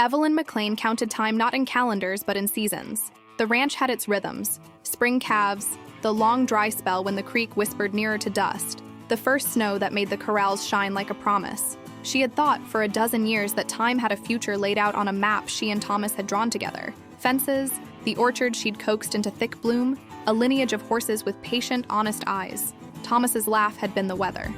Evelyn McClain counted time not in calendars but in seasons. The ranch had its rhythms: spring calves, the long dry spell when the creek whispered nearer to dust, the first snow that made the corrals shine like a promise. She had thought for a dozen years that time had a future laid out on a map she and Thomas had drawn together. Fences, the orchard she'd coaxed into thick bloom, a lineage of horses with patient, honest eyes. Thomas's laugh had been the weather.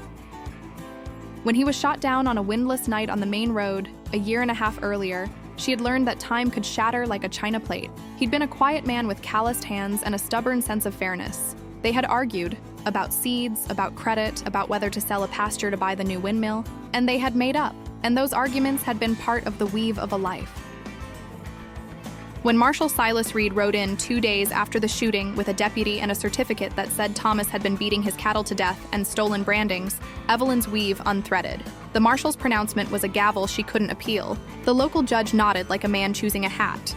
When he was shot down on a windless night on the main road, a year and a half earlier, she had learned that time could shatter like a china plate. He'd been a quiet man with calloused hands and a stubborn sense of fairness. They had argued about seeds, about credit, about whether to sell a pasture to buy the new windmill, and they had made up, and those arguments had been part of the weave of a life. When Marshal Silas Reed rode in 2 days after the shooting with a deputy and a certificate that said Thomas had been beating his cattle to death and stolen brandings, Evelyn's weave unthreaded. The marshal's pronouncement was a gavel she couldn't appeal. The local judge nodded like a man choosing a hat.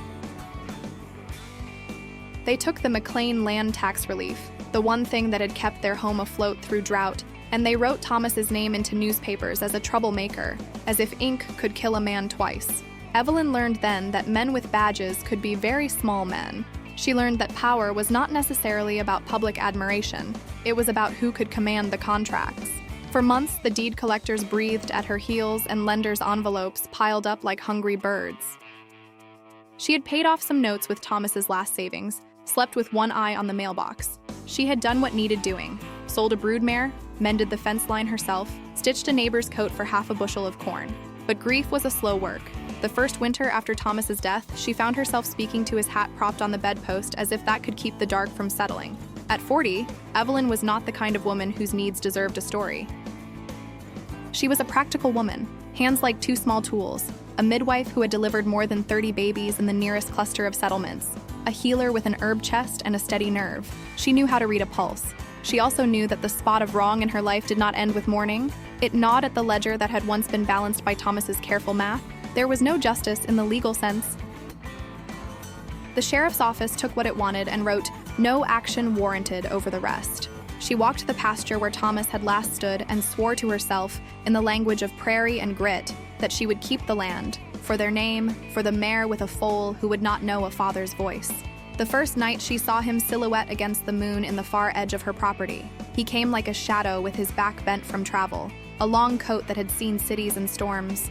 They took the McClain land tax relief, the one thing that had kept their home afloat through drought, and they wrote Thomas's name into newspapers as a troublemaker, as if ink could kill a man twice. Evelyn learned then that men with badges could be very small men. She learned that power was not necessarily about public admiration. It was about who could command the contracts. For months, the deed collectors breathed at her heels and lenders' envelopes piled up like hungry birds. She had paid off some notes with Thomas's last savings, slept with one eye on the mailbox. She had done what needed doing: sold a broodmare, mended the fence line herself, stitched a neighbor's coat for half a bushel of corn. But grief was a slow work. The first winter after Thomas's death, she found herself speaking to his hat propped on the bedpost as if that could keep the dark from settling. At 40, Evelyn was not the kind of woman whose needs deserved a story. She was a practical woman, hands like two small tools, a midwife who had delivered more than 30 babies in the nearest cluster of settlements, a healer with an herb chest and a steady nerve. She knew how to read a pulse. She also knew that the spot of wrong in her life did not end with mourning. It gnawed at the ledger that had once been balanced by Thomas's careful math. There was no justice in the legal sense. The sheriff's office took what it wanted and wrote, "No action warranted," over the rest. She walked the pasture where Thomas had last stood and swore to herself, in the language of prairie and grit, that she would keep the land, for their name, for the mare with a foal who would not know a father's voice. The first night she saw him silhouette against the moon in the far edge of her property. He came like a shadow with his back bent from travel, a long coat that had seen cities and storms.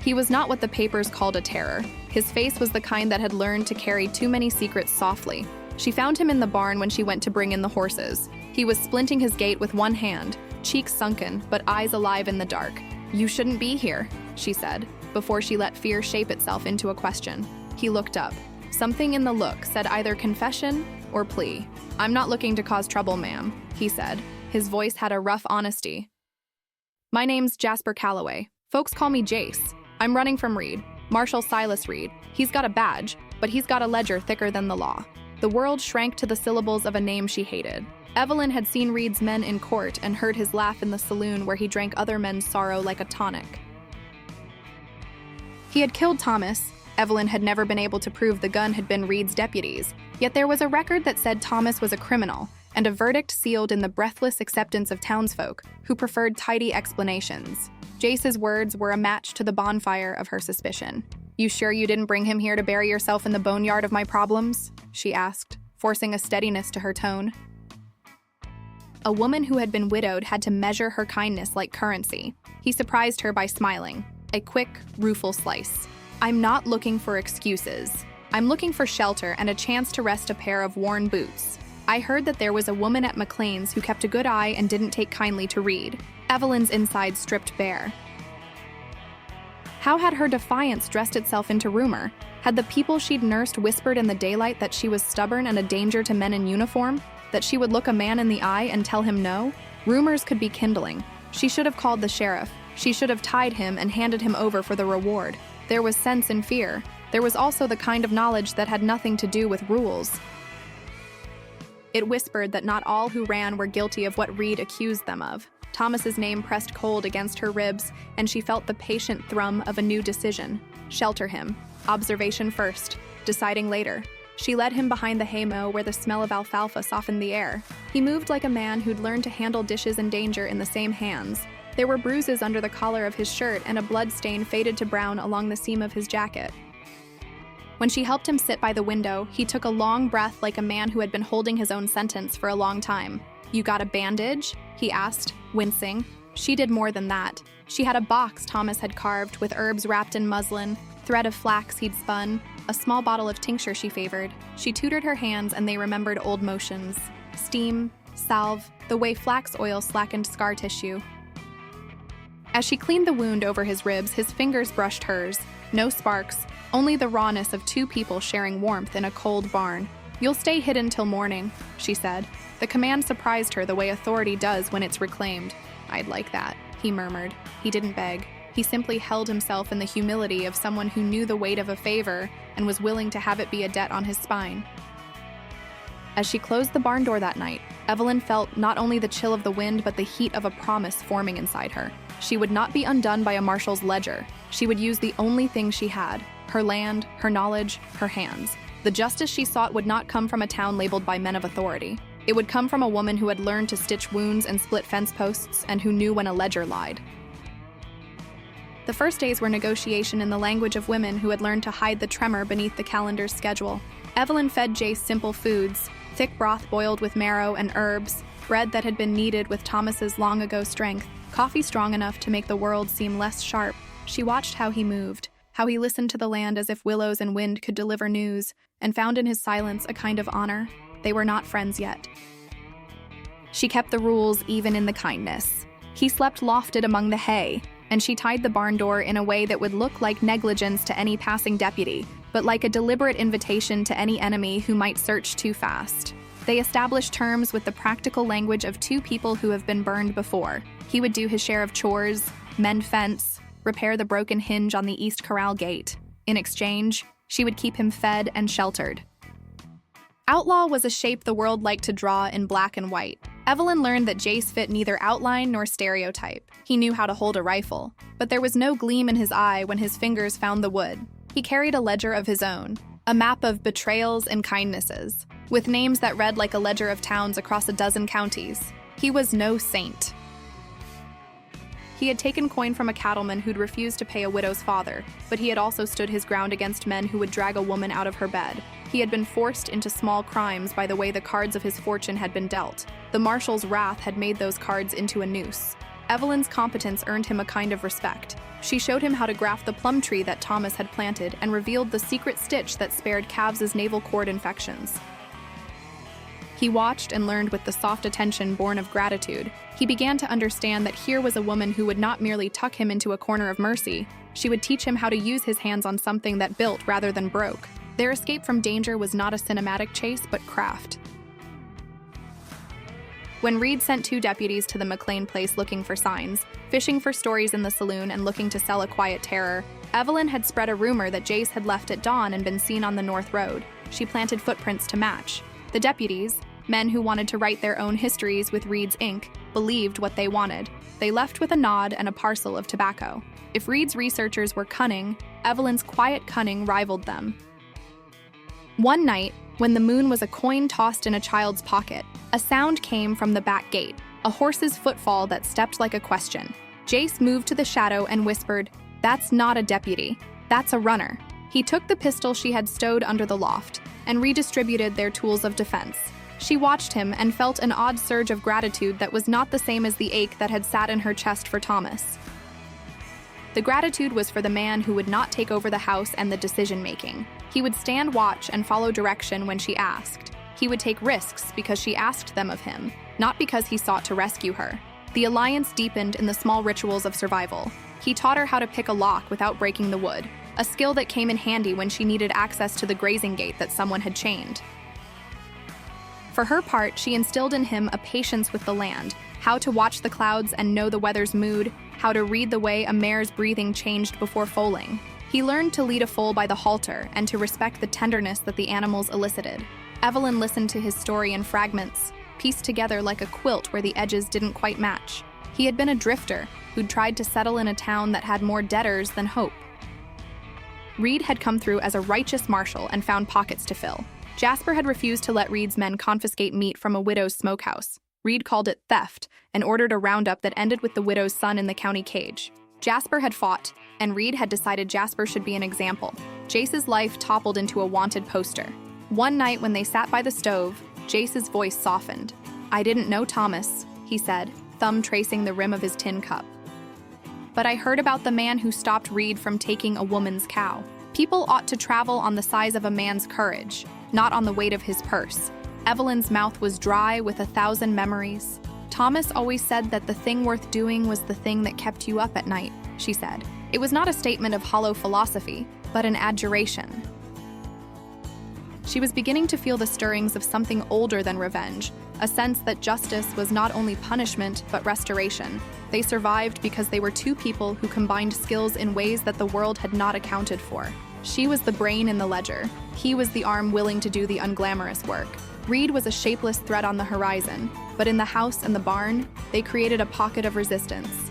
He was not what the papers called a terror. His face was the kind that had learned to carry too many secrets softly. She found him in the barn when she went to bring in the horses. He was splinting his gate with one hand, cheeks sunken, but eyes alive in the dark. "You shouldn't be here," she said, before she let fear shape itself into a question. He looked up. Something in the look said either confession or plea. "I'm not looking to cause trouble, ma'am," he said. His voice had a rough honesty. "My name's Jasper Calloway. Folks call me Jace. I'm running from Reed, Marshal Silas Reed. He's got a badge, but he's got a ledger thicker than the law." The world shrank to the syllables of a name she hated. Evelyn had seen Reed's men in court and heard his laugh in the saloon where he drank other men's sorrow like a tonic. He had killed Thomas. Evelyn had never been able to prove the gun had been Reed's deputy's, yet there was a record that said Thomas was a criminal, and a verdict sealed in the breathless acceptance of townsfolk who preferred tidy explanations. Jace's words were a match to the bonfire of her suspicion. "You sure you didn't bring him here to bury yourself in the boneyard of my problems?" she asked, forcing a steadiness to her tone. A woman who had been widowed had to measure her kindness like currency. He surprised her by smiling, a quick, rueful slice. "I'm not looking for excuses. I'm looking for shelter and a chance to rest a pair of worn boots. I heard that there was a woman at McClain's who kept a good eye and didn't take kindly to Reed." Evelyn's inside stripped bare. How had her defiance dressed itself into rumor? Had the people she'd nursed whispered in the daylight that she was stubborn and a danger to men in uniform? That she would look a man in the eye and tell him no? Rumors could be kindling. She should have called the sheriff. She should have tied him and handed him over for the reward. There was sense in fear. There was also the kind of knowledge that had nothing to do with rules. It whispered that not all who ran were guilty of what Reed accused them of. Thomas's name pressed cold against her ribs, and she felt the patient thrum of a new decision. Shelter him. Observation first. Deciding later. She led him behind the haymow where the smell of alfalfa softened the air. He moved like a man who'd learned to handle dishes and danger in the same hands. There were bruises under the collar of his shirt, and a blood stain faded to brown along the seam of his jacket. When she helped him sit by the window, he took a long breath like a man who had been holding his own sentence for a long time. "You got a bandage?" he asked, wincing. She did more than that. She had a box Thomas had carved with herbs wrapped in muslin, thread of flax he'd spun, a small bottle of tincture she favored. She tutored her hands and they remembered old motions. Steam, salve, the way flax oil slackened scar tissue. As she cleaned the wound over his ribs, his fingers brushed hers. No sparks, only the rawness of two people sharing warmth in a cold barn. "You'll stay hidden till morning," she said. The command surprised her the way authority does when it's reclaimed. "I'd like that," he murmured. He didn't beg. He simply held himself in the humility of someone who knew the weight of a favor and was willing to have it be a debt on his spine. As she closed the barn door that night, Evelyn felt not only the chill of the wind but the heat of a promise forming inside her. She would not be undone by a marshal's ledger. She would use the only thing she had: her land, her knowledge, her hands. The justice she sought would not come from a town labeled by men of authority. It would come from a woman who had learned to stitch wounds and split fence posts and who knew when a ledger lied. The first days were negotiation in the language of women who had learned to hide the tremor beneath the calendar's schedule. Evelyn fed Jace simple foods: thick broth boiled with marrow and herbs, bread that had been kneaded with Thomas's long-ago strength, coffee strong enough to make the world seem less sharp. She watched how he moved, how he listened to the land as if willows and wind could deliver news, and found in his silence a kind of honor. They were not friends yet. She kept the rules even in the kindness. He slept lofted among the hay, and she tied the barn door in a way that would look like negligence to any passing deputy, but like a deliberate invitation to any enemy who might search too fast. They established terms with the practical language of two people who have been burned before. He would do his share of chores, mend fence, repair the broken hinge on the East Corral gate. In exchange, she would keep him fed and sheltered. Outlaw was a shape the world liked to draw in black and white. Evelyn learned that Jace fit neither outline nor stereotype. He knew how to hold a rifle, but there was no gleam in his eye when his fingers found the wood. He carried a ledger of his own, a map of betrayals and kindnesses, with names that read like a ledger of towns across a dozen counties. He was no saint. He had taken coin from a cattleman who'd refused to pay a widow's father, but he had also stood his ground against men who would drag a woman out of her bed. He had been forced into small crimes by the way the cards of his fortune had been dealt. The Marshal's wrath had made those cards into a noose. Evelyn's competence earned him a kind of respect. She showed him how to graft the plum tree that Thomas had planted and revealed the secret stitch that spared calves' navel cord infections. He watched and learned with the soft attention born of gratitude. He began to understand that here was a woman who would not merely tuck him into a corner of mercy. She would teach him how to use his hands on something that built rather than broke. Their escape from danger was not a cinematic chase, but craft. When Reed sent two deputies to the McClain place looking for signs, fishing for stories in the saloon and looking to sell a quiet terror, Evelyn had spread a rumor that Jace had left at dawn and been seen on the North Road. She planted footprints to match. The deputies, men who wanted to write their own histories with Reed's ink, believed what they wanted. They left with a nod and a parcel of tobacco. If Reed's researchers were cunning, Evelyn's quiet cunning rivaled them. One night, when the moon was a coin tossed in a child's pocket, a sound came from the back gate, a horse's footfall that stepped like a question. Jace moved to the shadow and whispered, "That's not a deputy. That's a runner." He took the pistol she had stowed under the loft and redistributed their tools of defense. She watched him and felt an odd surge of gratitude that was not the same as the ache that had sat in her chest for Thomas. The gratitude was for the man who would not take over the house and the decision-making. He would stand watch and follow direction when she asked. He would take risks because she asked them of him, not because he sought to rescue her. The alliance deepened in the small rituals of survival. He taught her how to pick a lock without breaking the wood, a skill that came in handy when she needed access to the grazing gate that someone had chained. For her part, she instilled in him a patience with the land, how to watch the clouds and know the weather's mood, how to read the way a mare's breathing changed before foaling. He learned to lead a foal by the halter and to respect the tenderness that the animals elicited. Evelyn listened to his story in fragments, pieced together like a quilt where the edges didn't quite match. He had been a drifter who'd tried to settle in a town that had more debtors than hope. Reed had come through as a righteous marshal and found pockets to fill. Jasper had refused to let Reed's men confiscate meat from a widow's smokehouse. Reed called it theft and ordered a roundup that ended with the widow's son in the county cage. Jasper had fought, and Reed had decided Jasper should be an example. Jace's life toppled into a wanted poster. One night when they sat by the stove, Jace's voice softened. "I didn't know Thomas," he said, thumb tracing the rim of his tin cup. "But I heard about the man who stopped Reed from taking a woman's cow. People ought to travel on the size of a man's courage, not on the weight of his purse." Evelyn's mouth was dry with 1,000 memories. "Thomas always said that the thing worth doing was the thing that kept you up at night," she said. It was not a statement of hollow philosophy, but an adjuration. She was beginning to feel the stirrings of something older than revenge, a sense that justice was not only punishment, but restoration. They survived because they were two people who combined skills in ways that the world had not accounted for. She was the brain in the ledger. He was the arm willing to do the unglamorous work. Reed was a shapeless threat on the horizon, but in the house and the barn, they created a pocket of resistance.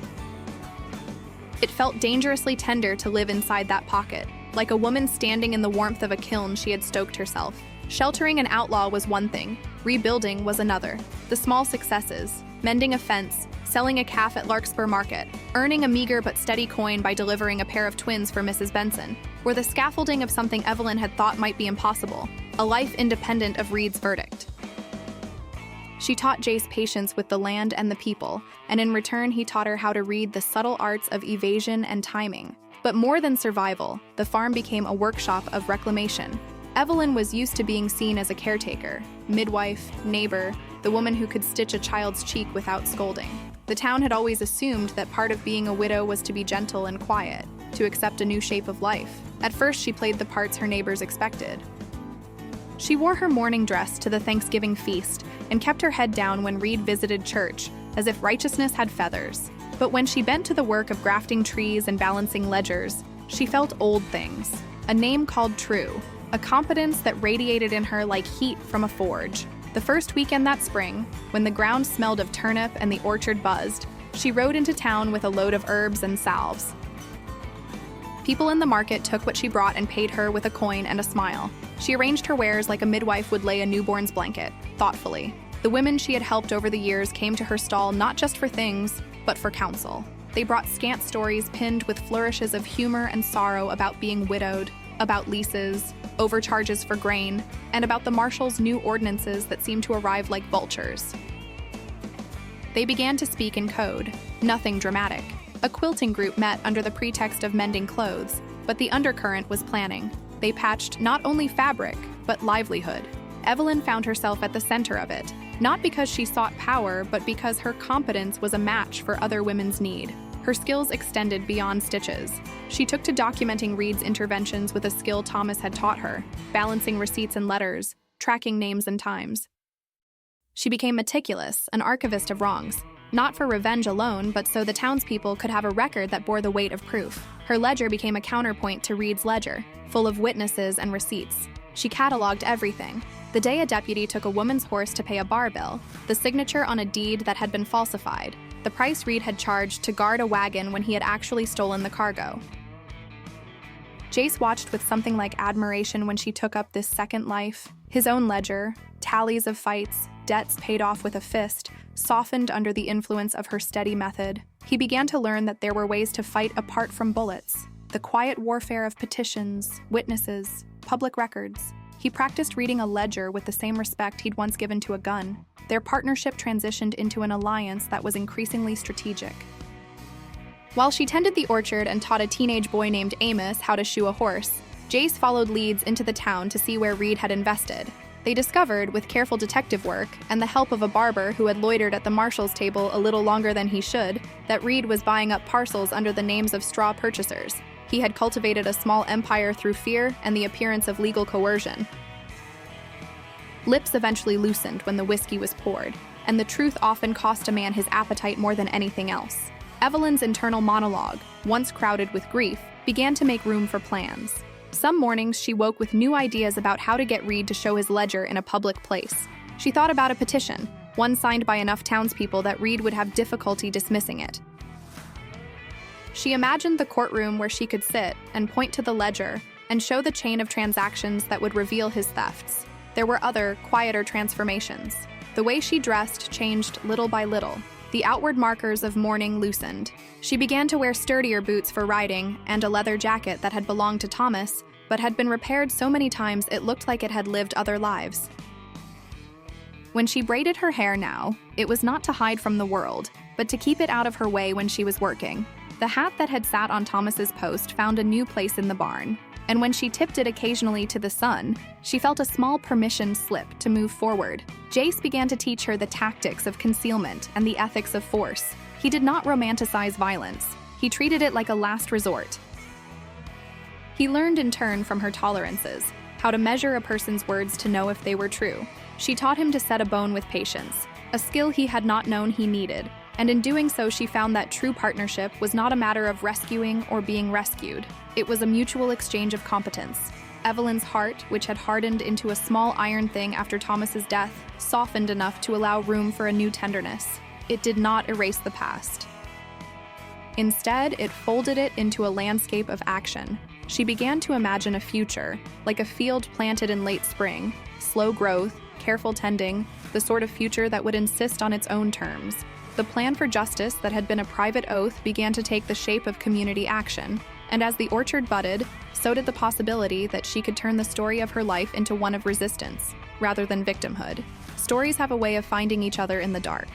It felt dangerously tender to live inside that pocket, like a woman standing in the warmth of a kiln she had stoked herself. Sheltering an outlaw was one thing, rebuilding was another. The small successes, mending a fence, selling a calf at Larkspur Market, earning a meager but steady coin by delivering a pair of twins for Mrs. Benson, were the scaffolding of something Evelyn had thought might be impossible, a life independent of Reed's verdict. She taught Jace patience with the land and the people, and in return he taught her how to read the subtle arts of evasion and timing. But more than survival, the farm became a workshop of reclamation. Evelyn was used to being seen as a caretaker, midwife, neighbor, the woman who could stitch a child's cheek without scolding. The town had always assumed that part of being a widow was to be gentle and quiet, to accept a new shape of life. At first, she played the parts her neighbors expected. She wore her mourning dress to the Thanksgiving feast and kept her head down when Reed visited church, as if righteousness had feathers. But when she bent to the work of grafting trees and balancing ledgers, she felt old things. A name called true, a competence that radiated in her like heat from a forge. The first weekend that spring, when the ground smelled of turnip and the orchard buzzed, she rode into town with a load of herbs and salves. People in the market took what she brought and paid her with a coin and a smile. She arranged her wares like a midwife would lay a newborn's blanket, thoughtfully. The women she had helped over the years came to her stall not just for things, but for counsel. They brought scant stories pinned with flourishes of humor and sorrow about being widowed, about leases, overcharges for grain, and about the Marshal's new ordinances that seemed to arrive like vultures. They began to speak in code, nothing dramatic. A quilting group met under the pretext of mending clothes, but the undercurrent was planning. They patched not only fabric, but livelihood. Evelyn found herself at the center of it, not because she sought power, but because her competence was a match for other women's need. Her skills extended beyond stitches. She took to documenting Reed's interventions with a skill Thomas had taught her, balancing receipts and letters, tracking names and times. She became meticulous, an archivist of wrongs, not for revenge alone, but so the townspeople could have a record that bore the weight of proof. Her ledger became a counterpoint to Reed's ledger, full of witnesses and receipts. She cataloged everything. The day a deputy took a woman's horse to pay a bar bill, the signature on a deed that had been falsified, the price Reed had charged to guard a wagon when he had actually stolen the cargo. Jace watched with something like admiration when she took up this second life. His own ledger, tallies of fights, debts paid off with a fist, softened under the influence of her steady method. He began to learn that there were ways to fight apart from bullets, the quiet warfare of petitions, witnesses, public records. He practiced reading a ledger with the same respect he'd once given to a gun. Their partnership transitioned into an alliance that was increasingly strategic. While she tended the orchard and taught a teenage boy named Amos how to shoe a horse, Jace followed leads into the town to see where Reed had invested. They discovered, with careful detective work and the help of a barber who had loitered at the Marshal's table a little longer than he should, that Reed was buying up parcels under the names of straw purchasers. He had cultivated a small empire through fear and the appearance of legal coercion. Lips eventually loosened when the whiskey was poured, and the truth often cost a man his appetite more than anything else. Evelyn's internal monologue, once crowded with grief, began to make room for plans. Some mornings she woke with new ideas about how to get Reed to show his ledger in a public place. She thought about a petition, one signed by enough townspeople that Reed would have difficulty dismissing it. She imagined the courtroom where she could sit and point to the ledger and show the chain of transactions that would reveal his thefts. There were other, quieter transformations. The way she dressed changed little by little. The outward markers of mourning loosened. She began to wear sturdier boots for riding and a leather jacket that had belonged to Thomas, but had been repaired so many times it looked like it had lived other lives. When she braided her hair now, it was not to hide from the world, but to keep it out of her way when she was working. The hat that had sat on Thomas's post found a new place in the barn, and when she tipped it occasionally to the sun, she felt a small permission slip to move forward. Jace began to teach her the tactics of concealment and the ethics of force. He did not romanticize violence. He treated it like a last resort. He learned in turn from her tolerances, how to measure a person's words to know if they were true. She taught him to set a bone with patience, a skill he had not known he needed, and in doing so she found that true partnership was not a matter of rescuing or being rescued. It was a mutual exchange of competence. Evelyn's heart, which had hardened into a small iron thing after Thomas's death, softened enough to allow room for a new tenderness. It did not erase the past. Instead, it folded it into a landscape of action. She began to imagine a future, like a field planted in late spring, slow growth, careful tending, the sort of future that would insist on its own terms. The plan for justice that had been a private oath began to take the shape of community action, and as the orchard budded, so did the possibility that she could turn the story of her life into one of resistance, rather than victimhood. Stories have a way of finding each other in the dark.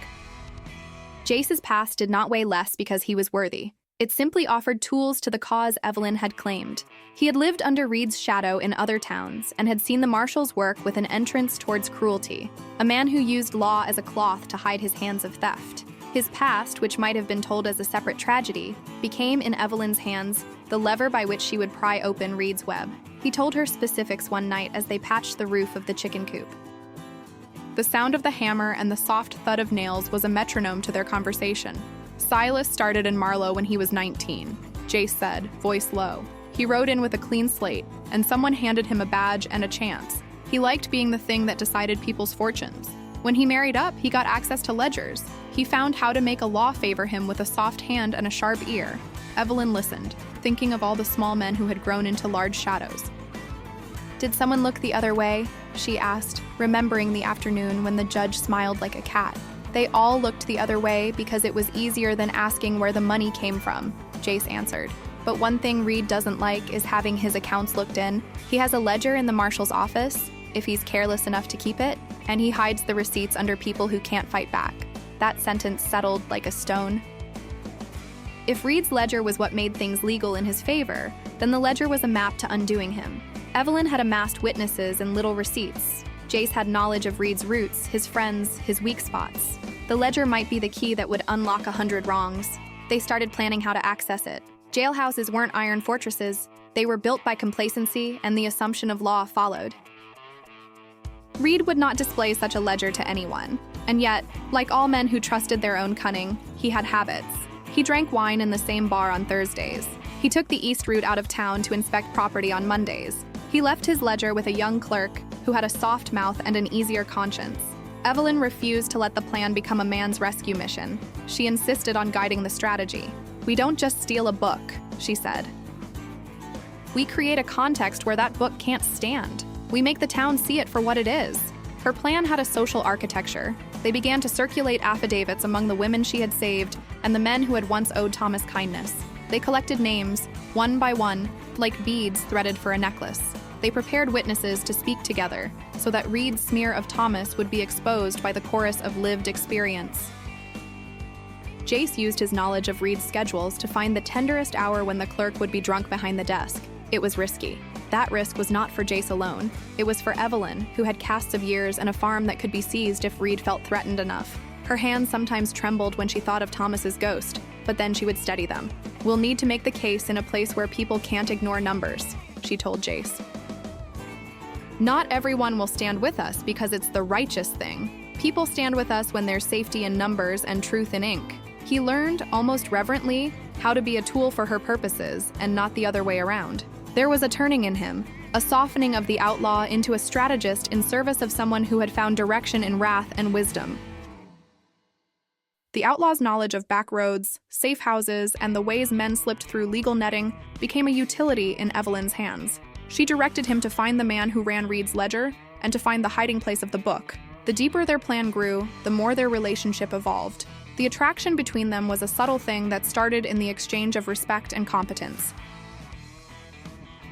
Jace's past did not weigh less because he was worthy. It simply offered tools to the cause Evelyn had claimed. He had lived under Reed's shadow in other towns and had seen the Marshal's work with an entrance towards cruelty, a man who used law as a cloth to hide his hands of theft. His past, which might have been told as a separate tragedy, became, in Evelyn's hands, the lever by which she would pry open Reed's web. He told her specifics one night as they patched the roof of the chicken coop. The sound of the hammer and the soft thud of nails was a metronome to their conversation. Silas started in Marlow when he was 19, Jace said, voice low. He rode in with a clean slate, and someone handed him a badge and a chance. He liked being the thing that decided people's fortunes. When he married up, he got access to ledgers. He found how to make a law favor him with a soft hand and a sharp ear. Evelyn listened, thinking of all the small men who had grown into large shadows. Did someone look the other way? She asked, remembering the afternoon when the judge smiled like a cat. They all looked the other way because it was easier than asking where the money came from, Jace answered. But one thing Reed doesn't like is having his accounts looked in. He has a ledger in the Marshal's office, if he's careless enough to keep it, and he hides the receipts under people who can't fight back. That sentence settled like a stone. If Reed's ledger was what made things legal in his favor, then the ledger was a map to undoing him. Evelyn had amassed witnesses and little receipts. Jace had knowledge of Reed's roots, his friends, his weak spots. The ledger might be the key that would unlock 100 wrongs. They started planning how to access it. Jailhouses weren't iron fortresses. They were built by complacency, and the assumption of law followed. Reed would not display such a ledger to anyone. And yet, like all men who trusted their own cunning, he had habits. He drank wine in the same bar on Thursdays. He took the east route out of town to inspect property on Mondays. He left his ledger with a young clerk who had a soft mouth and an easier conscience. Evelyn refused to let the plan become a man's rescue mission. She insisted on guiding the strategy. We don't just steal a book, she said. We create a context where that book can't stand. We make the town see it for what it is. Her plan had a social architecture. They began to circulate affidavits among the women she had saved and the men who had once owed Thomas kindness. They collected names, one by one, like beads threaded for a necklace. They prepared witnesses to speak together so that Reed's smear of Thomas would be exposed by the chorus of lived experience. Jace used his knowledge of Reed's schedules to find the tenderest hour when the clerk would be drunk behind the desk. It was risky. That risk was not for Jace alone. It was for Evelyn, who had casts of years and a farm that could be seized if Reed felt threatened enough. Her hands sometimes trembled when she thought of Thomas's ghost, but then she would steady them. We'll need to make the case in a place where people can't ignore numbers, she told Jace. Not everyone will stand with us because it's the righteous thing. People stand with us when there's safety in numbers and truth in ink. He learned, almost reverently, how to be a tool for her purposes and not the other way around. There was a turning in him, a softening of the outlaw into a strategist in service of someone who had found direction in wrath and wisdom. The outlaw's knowledge of back roads, safe houses, and the ways men slipped through legal netting became a utility in Evelyn's hands. She directed him to find the man who ran Reed's ledger and to find the hiding place of the book. The deeper their plan grew, the more their relationship evolved. The attraction between them was a subtle thing that started in the exchange of respect and competence.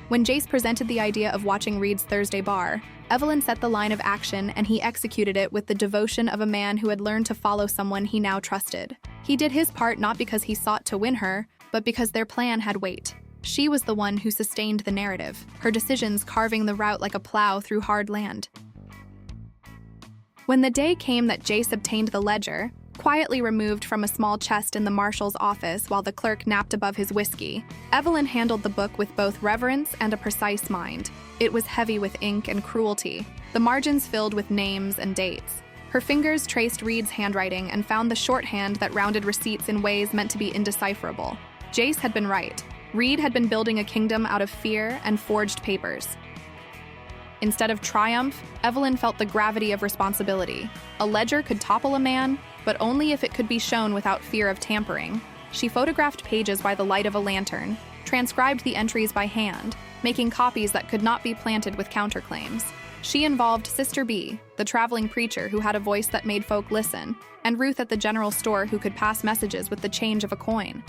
When Jace presented the idea of watching Reed's Thursday bar, Evelyn set the line of action and he executed it with the devotion of a man who had learned to follow someone he now trusted. He did his part not because he sought to win her, but because their plan had weight. She was the one who sustained the narrative, her decisions carving the route like a plow through hard land. When the day came that Jace obtained the ledger, quietly removed from a small chest in the Marshal's office while the clerk napped above his whiskey, Evelyn handled the book with both reverence and a precise mind. It was heavy with ink and cruelty, the margins filled with names and dates. Her fingers traced Reed's handwriting and found the shorthand that rounded receipts in ways meant to be indecipherable. Jace had been right. Reed had been building a kingdom out of fear and forged papers. Instead of triumph, Evelyn felt the gravity of responsibility. A ledger could topple a man, but only if it could be shown without fear of tampering. She photographed pages by the light of a lantern, transcribed the entries by hand, making copies that could not be planted with counterclaims. She involved Sister B, the traveling preacher who had a voice that made folk listen, and Ruth at the general store who could pass messages with the change of a coin.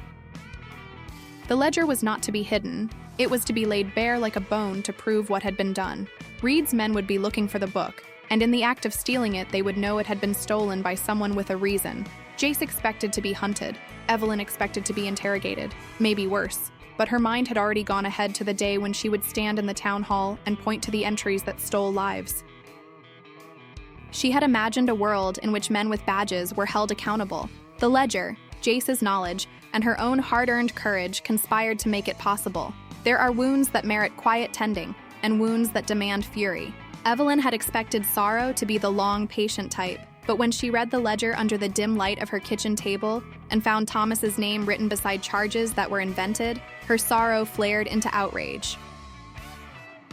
The ledger was not to be hidden. It was to be laid bare like a bone to prove what had been done. Reed's men would be looking for the book, and in the act of stealing it, they would know it had been stolen by someone with a reason. Jace expected to be hunted. Evelyn expected to be interrogated, maybe worse. But her mind had already gone ahead to the day when she would stand in the town hall and point to the entries that stole lives. She had imagined a world in which men with badges were held accountable. The ledger, Jace's knowledge, and her own hard-earned courage conspired to make it possible. There are wounds that merit quiet tending, and wounds that demand fury. Evelyn had expected sorrow to be the long, patient type, but when she read the ledger under the dim light of her kitchen table and found Thomas's name written beside charges that were invented, her sorrow flared into outrage.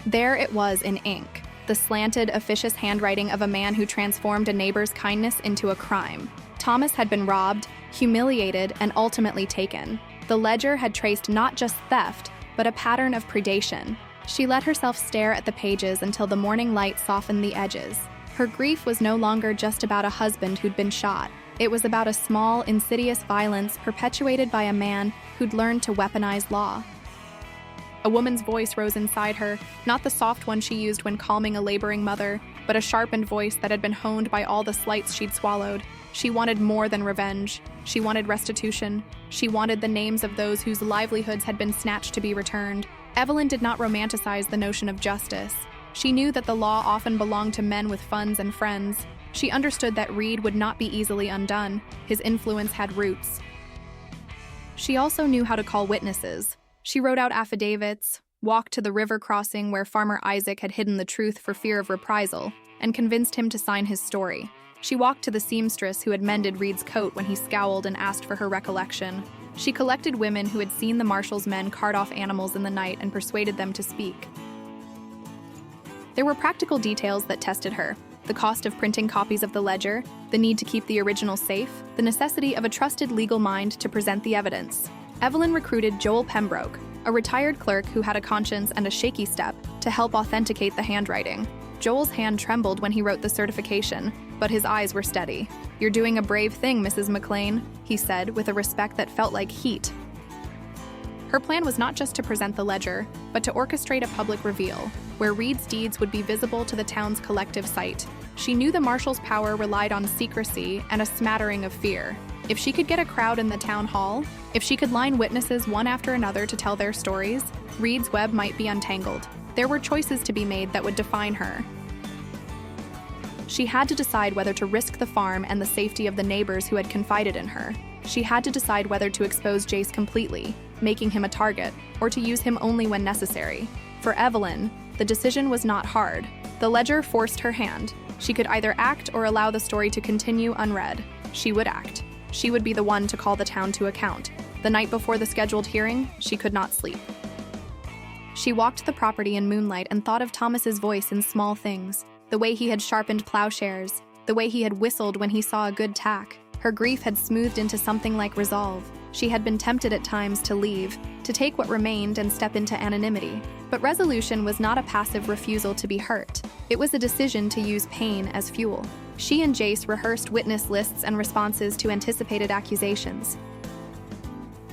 There it was in ink, the slanted, officious handwriting of a man who transformed a neighbor's kindness into a crime. Thomas had been robbed, humiliated, and ultimately taken. The ledger had traced not just theft, but a pattern of predation. She let herself stare at the pages until the morning light softened the edges. Her grief was no longer just about a husband who'd been shot. It was about a small, insidious violence perpetuated by a man who'd learned to weaponize law. A woman's voice rose inside her, not the soft one she used when calming a laboring mother, but a sharpened voice that had been honed by all the slights she'd swallowed. She wanted more than revenge. She wanted restitution. She wanted the names of those whose livelihoods had been snatched to be returned. Evelyn did not romanticize the notion of justice. She knew that the law often belonged to men with funds and friends. She understood that Reed would not be easily undone. His influence had roots. She also knew how to call witnesses. She wrote out affidavits, walked to the river crossing where Farmer Isaac had hidden the truth for fear of reprisal, and convinced him to sign his story. She walked to the seamstress who had mended Reed's coat when he scowled and asked for her recollection. She collected women who had seen the Marshal's men cart off animals in the night and persuaded them to speak. There were practical details that tested her: the cost of printing copies of the ledger, the need to keep the original safe, the necessity of a trusted legal mind to present the evidence. Evelyn recruited Joel Pembroke, a retired clerk who had a conscience and a shaky step, to help authenticate the handwriting. Joel's hand trembled when he wrote the certification, but his eyes were steady. "You're doing a brave thing, Mrs. McClain," he said, with a respect that felt like heat. Her plan was not just to present the ledger, but to orchestrate a public reveal, where Reed's deeds would be visible to the town's collective sight. She knew the Marshal's power relied on secrecy and a smattering of fear. If she could get a crowd in the town hall, if she could line witnesses one after another to tell their stories, Reed's web might be untangled. There were choices to be made that would define her. She had to decide whether to risk the farm and the safety of the neighbors who had confided in her. She had to decide whether to expose Jace completely, making him a target, or to use him only when necessary. For Evelyn, the decision was not hard. The ledger forced her hand. She could either act or allow the story to continue unread. She would act. She would be the one to call the town to account. The night before the scheduled hearing, she could not sleep. She walked the property in moonlight and thought of Thomas's voice in small things, the way he had sharpened plowshares, the way he had whistled when he saw a good tack. Her grief had smoothed into something like resolve. She had been tempted at times to leave, to take what remained and step into anonymity. But resolution was not a passive refusal to be hurt. It was a decision to use pain as fuel. She and Jace rehearsed witness lists and responses to anticipated accusations.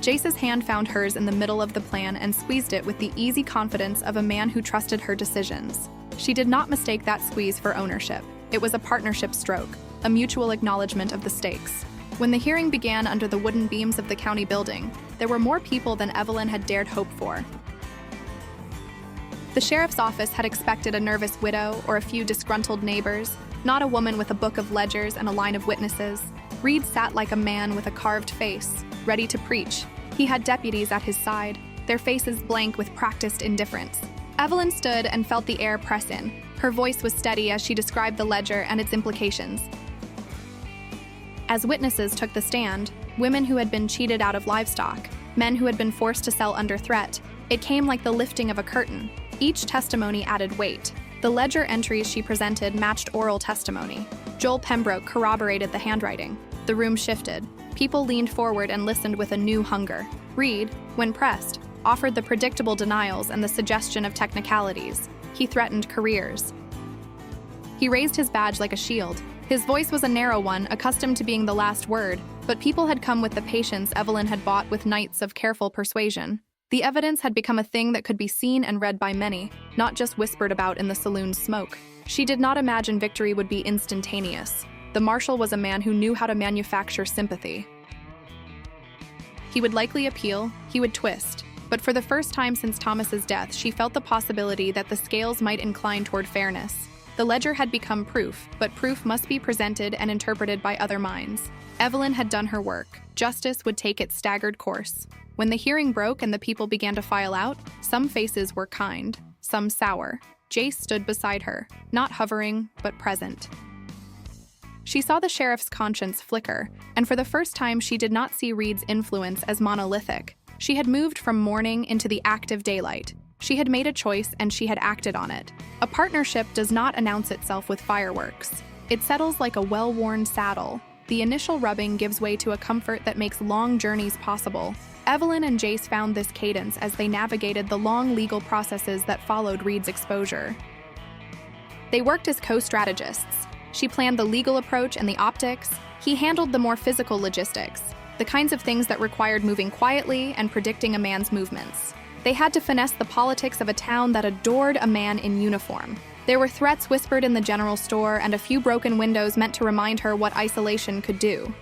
Jace's hand found hers in the middle of the plan and squeezed it with the easy confidence of a man who trusted her decisions. She did not mistake that squeeze for ownership. It was a partnership stroke, a mutual acknowledgement of the stakes. When the hearing began under the wooden beams of the county building, there were more people than Evelyn had dared hope for. The sheriff's office had expected a nervous widow or a few disgruntled neighbors, not a woman with a book of ledgers and a line of witnesses. Reed sat like a man with a carved face, ready to preach. He had deputies at his side, their faces blank with practiced indifference. Evelyn stood and felt the air press in. Her voice was steady as she described the ledger and its implications. As witnesses took the stand, women who had been cheated out of livestock, men who had been forced to sell under threat, it came like the lifting of a curtain. Each testimony added weight. The ledger entries she presented matched oral testimony. Joel Pembroke corroborated the handwriting. The room shifted. People leaned forward and listened with a new hunger. Reed, when pressed, offered the predictable denials and the suggestion of technicalities. He threatened careers. He raised his badge like a shield. His voice was a narrow one, accustomed to being the last word, but people had come with the patience Evelyn had bought with nights of careful persuasion. The evidence had become a thing that could be seen and read by many, not just whispered about in the saloon's smoke. She did not imagine victory would be instantaneous. The Marshal was a man who knew how to manufacture sympathy. He would likely appeal, he would twist, but for the first time since Thomas's death, she felt the possibility that the scales might incline toward fairness. The ledger had become proof, but proof must be presented and interpreted by other minds. Evelyn had done her work. Justice would take its staggered course. When the hearing broke and the people began to file out, some faces were kind, some sour. Jace stood beside her, not hovering, but present. She saw the sheriff's conscience flicker, and for the first time she did not see Reed's influence as monolithic. She had moved from mourning into the active daylight. She had made a choice and she had acted on it. A partnership does not announce itself with fireworks. It settles like a well-worn saddle. The initial rubbing gives way to a comfort that makes long journeys possible. Evelyn and Jace found this cadence as they navigated the long legal processes that followed Reed's exposure. They worked as co-strategists. She planned the legal approach and the optics. He handled the more physical logistics, the kinds of things that required moving quietly and predicting a man's movements. They had to finesse the politics of a town that adored a man in uniform. There were threats whispered in the general store and a few broken windows meant to remind her what isolation could do.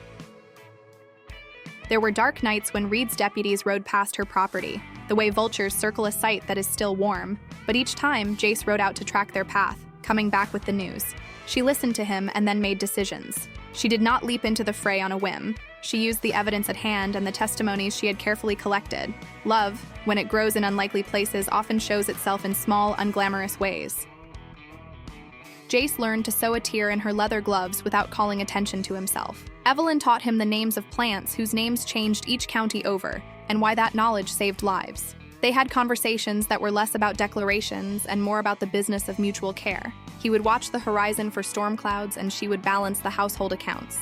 There were dark nights when Reed's deputies rode past her property, the way vultures circle a site that is still warm. But each time, Jace rode out to track their path, coming back with the news. She listened to him and then made decisions. She did not leap into the fray on a whim. She used the evidence at hand and the testimonies she had carefully collected. Love, when it grows in unlikely places, often shows itself in small, unglamorous ways. Jace learned to sew a tear in her leather gloves without calling attention to himself. Evelyn taught him the names of plants whose names changed each county over, and why that knowledge saved lives. They had conversations that were less about declarations and more about the business of mutual care. He would watch the horizon for storm clouds and she would balance the household accounts.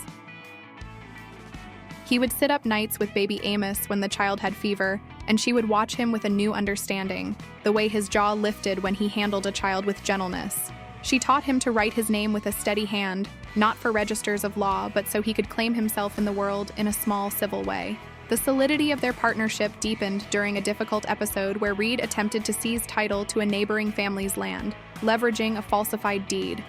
He would sit up nights with baby Amos when the child had fever, and she would watch him with a new understanding, the way his jaw lifted when he handled a child with gentleness. She taught him to write his name with a steady hand, not for registers of law, but so he could claim himself in the world in a small, civil way. The solidity of their partnership deepened during a difficult episode where Reed attempted to seize title to a neighboring family's land, leveraging a falsified deed.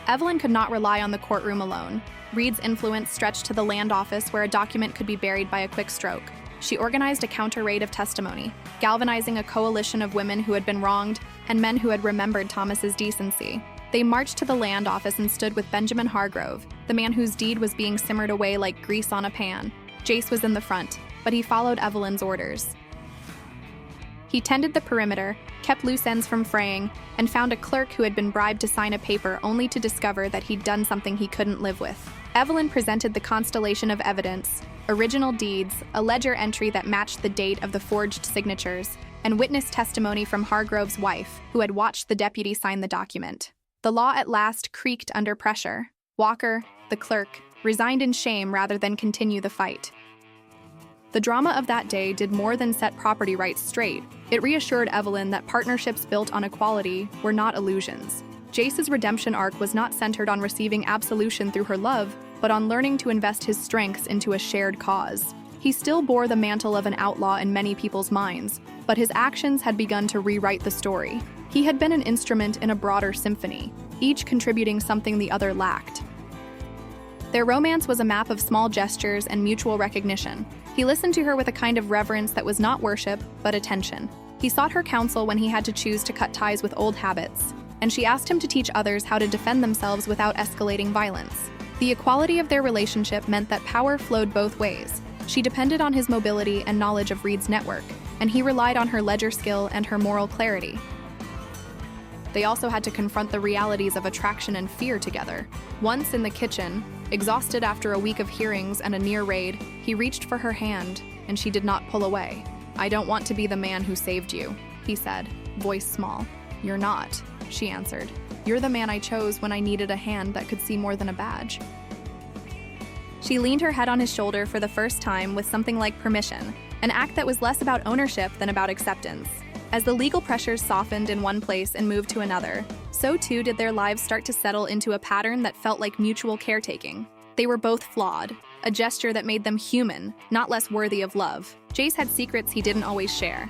Evelyn could not rely on the courtroom alone. Reed's influence stretched to the land office where a document could be buried by a quick stroke. She organized a counter-raid of testimony, galvanizing a coalition of women who had been wronged and men who had remembered Thomas's decency. They marched to the land office and stood with Benjamin Hargrove, the man whose deed was being simmered away like grease on a pan. Jace was in the front, but he followed Evelyn's orders. He tended the perimeter, kept loose ends from fraying, and found a clerk who had been bribed to sign a paper only to discover that he'd done something he couldn't live with. Evelyn presented the constellation of evidence, original deeds, a ledger entry that matched the date of the forged signatures, and witness testimony from Hargrove's wife, who had watched the deputy sign the document. The law at last creaked under pressure. Walker, the clerk, resigned in shame rather than continue the fight. The drama of that day did more than set property rights straight. It reassured Evelyn that partnerships built on equality were not illusions. Jace's redemption arc was not centered on receiving absolution through her love, but on learning to invest his strengths into a shared cause. He still bore the mantle of an outlaw in many people's minds, but his actions had begun to rewrite the story. He had been an instrument in a broader symphony, each contributing something the other lacked. Their romance was a map of small gestures and mutual recognition. He listened to her with a kind of reverence that was not worship, but attention. He sought her counsel when he had to choose to cut ties with old habits, and she asked him to teach others how to defend themselves without escalating violence. The equality of their relationship meant that power flowed both ways. She depended on his mobility and knowledge of Reed's network, and he relied on her ledger skill and her moral clarity. They also had to confront the realities of attraction and fear together. Once in the kitchen, exhausted after a week of hearings and a near raid, he reached for her hand, and she did not pull away. "I don't want to be the man who saved you," he said, voice small. "You're not," she answered. "You're the man I chose when I needed a hand that could see more than a badge." She leaned her head on his shoulder for the first time with something like permission, an act that was less about ownership than about acceptance. As the legal pressures softened in one place and moved to another, so too did their lives start to settle into a pattern that felt like mutual caretaking. They were both flawed, a gesture that made them human, not less worthy of love. Jace had secrets he didn't always share.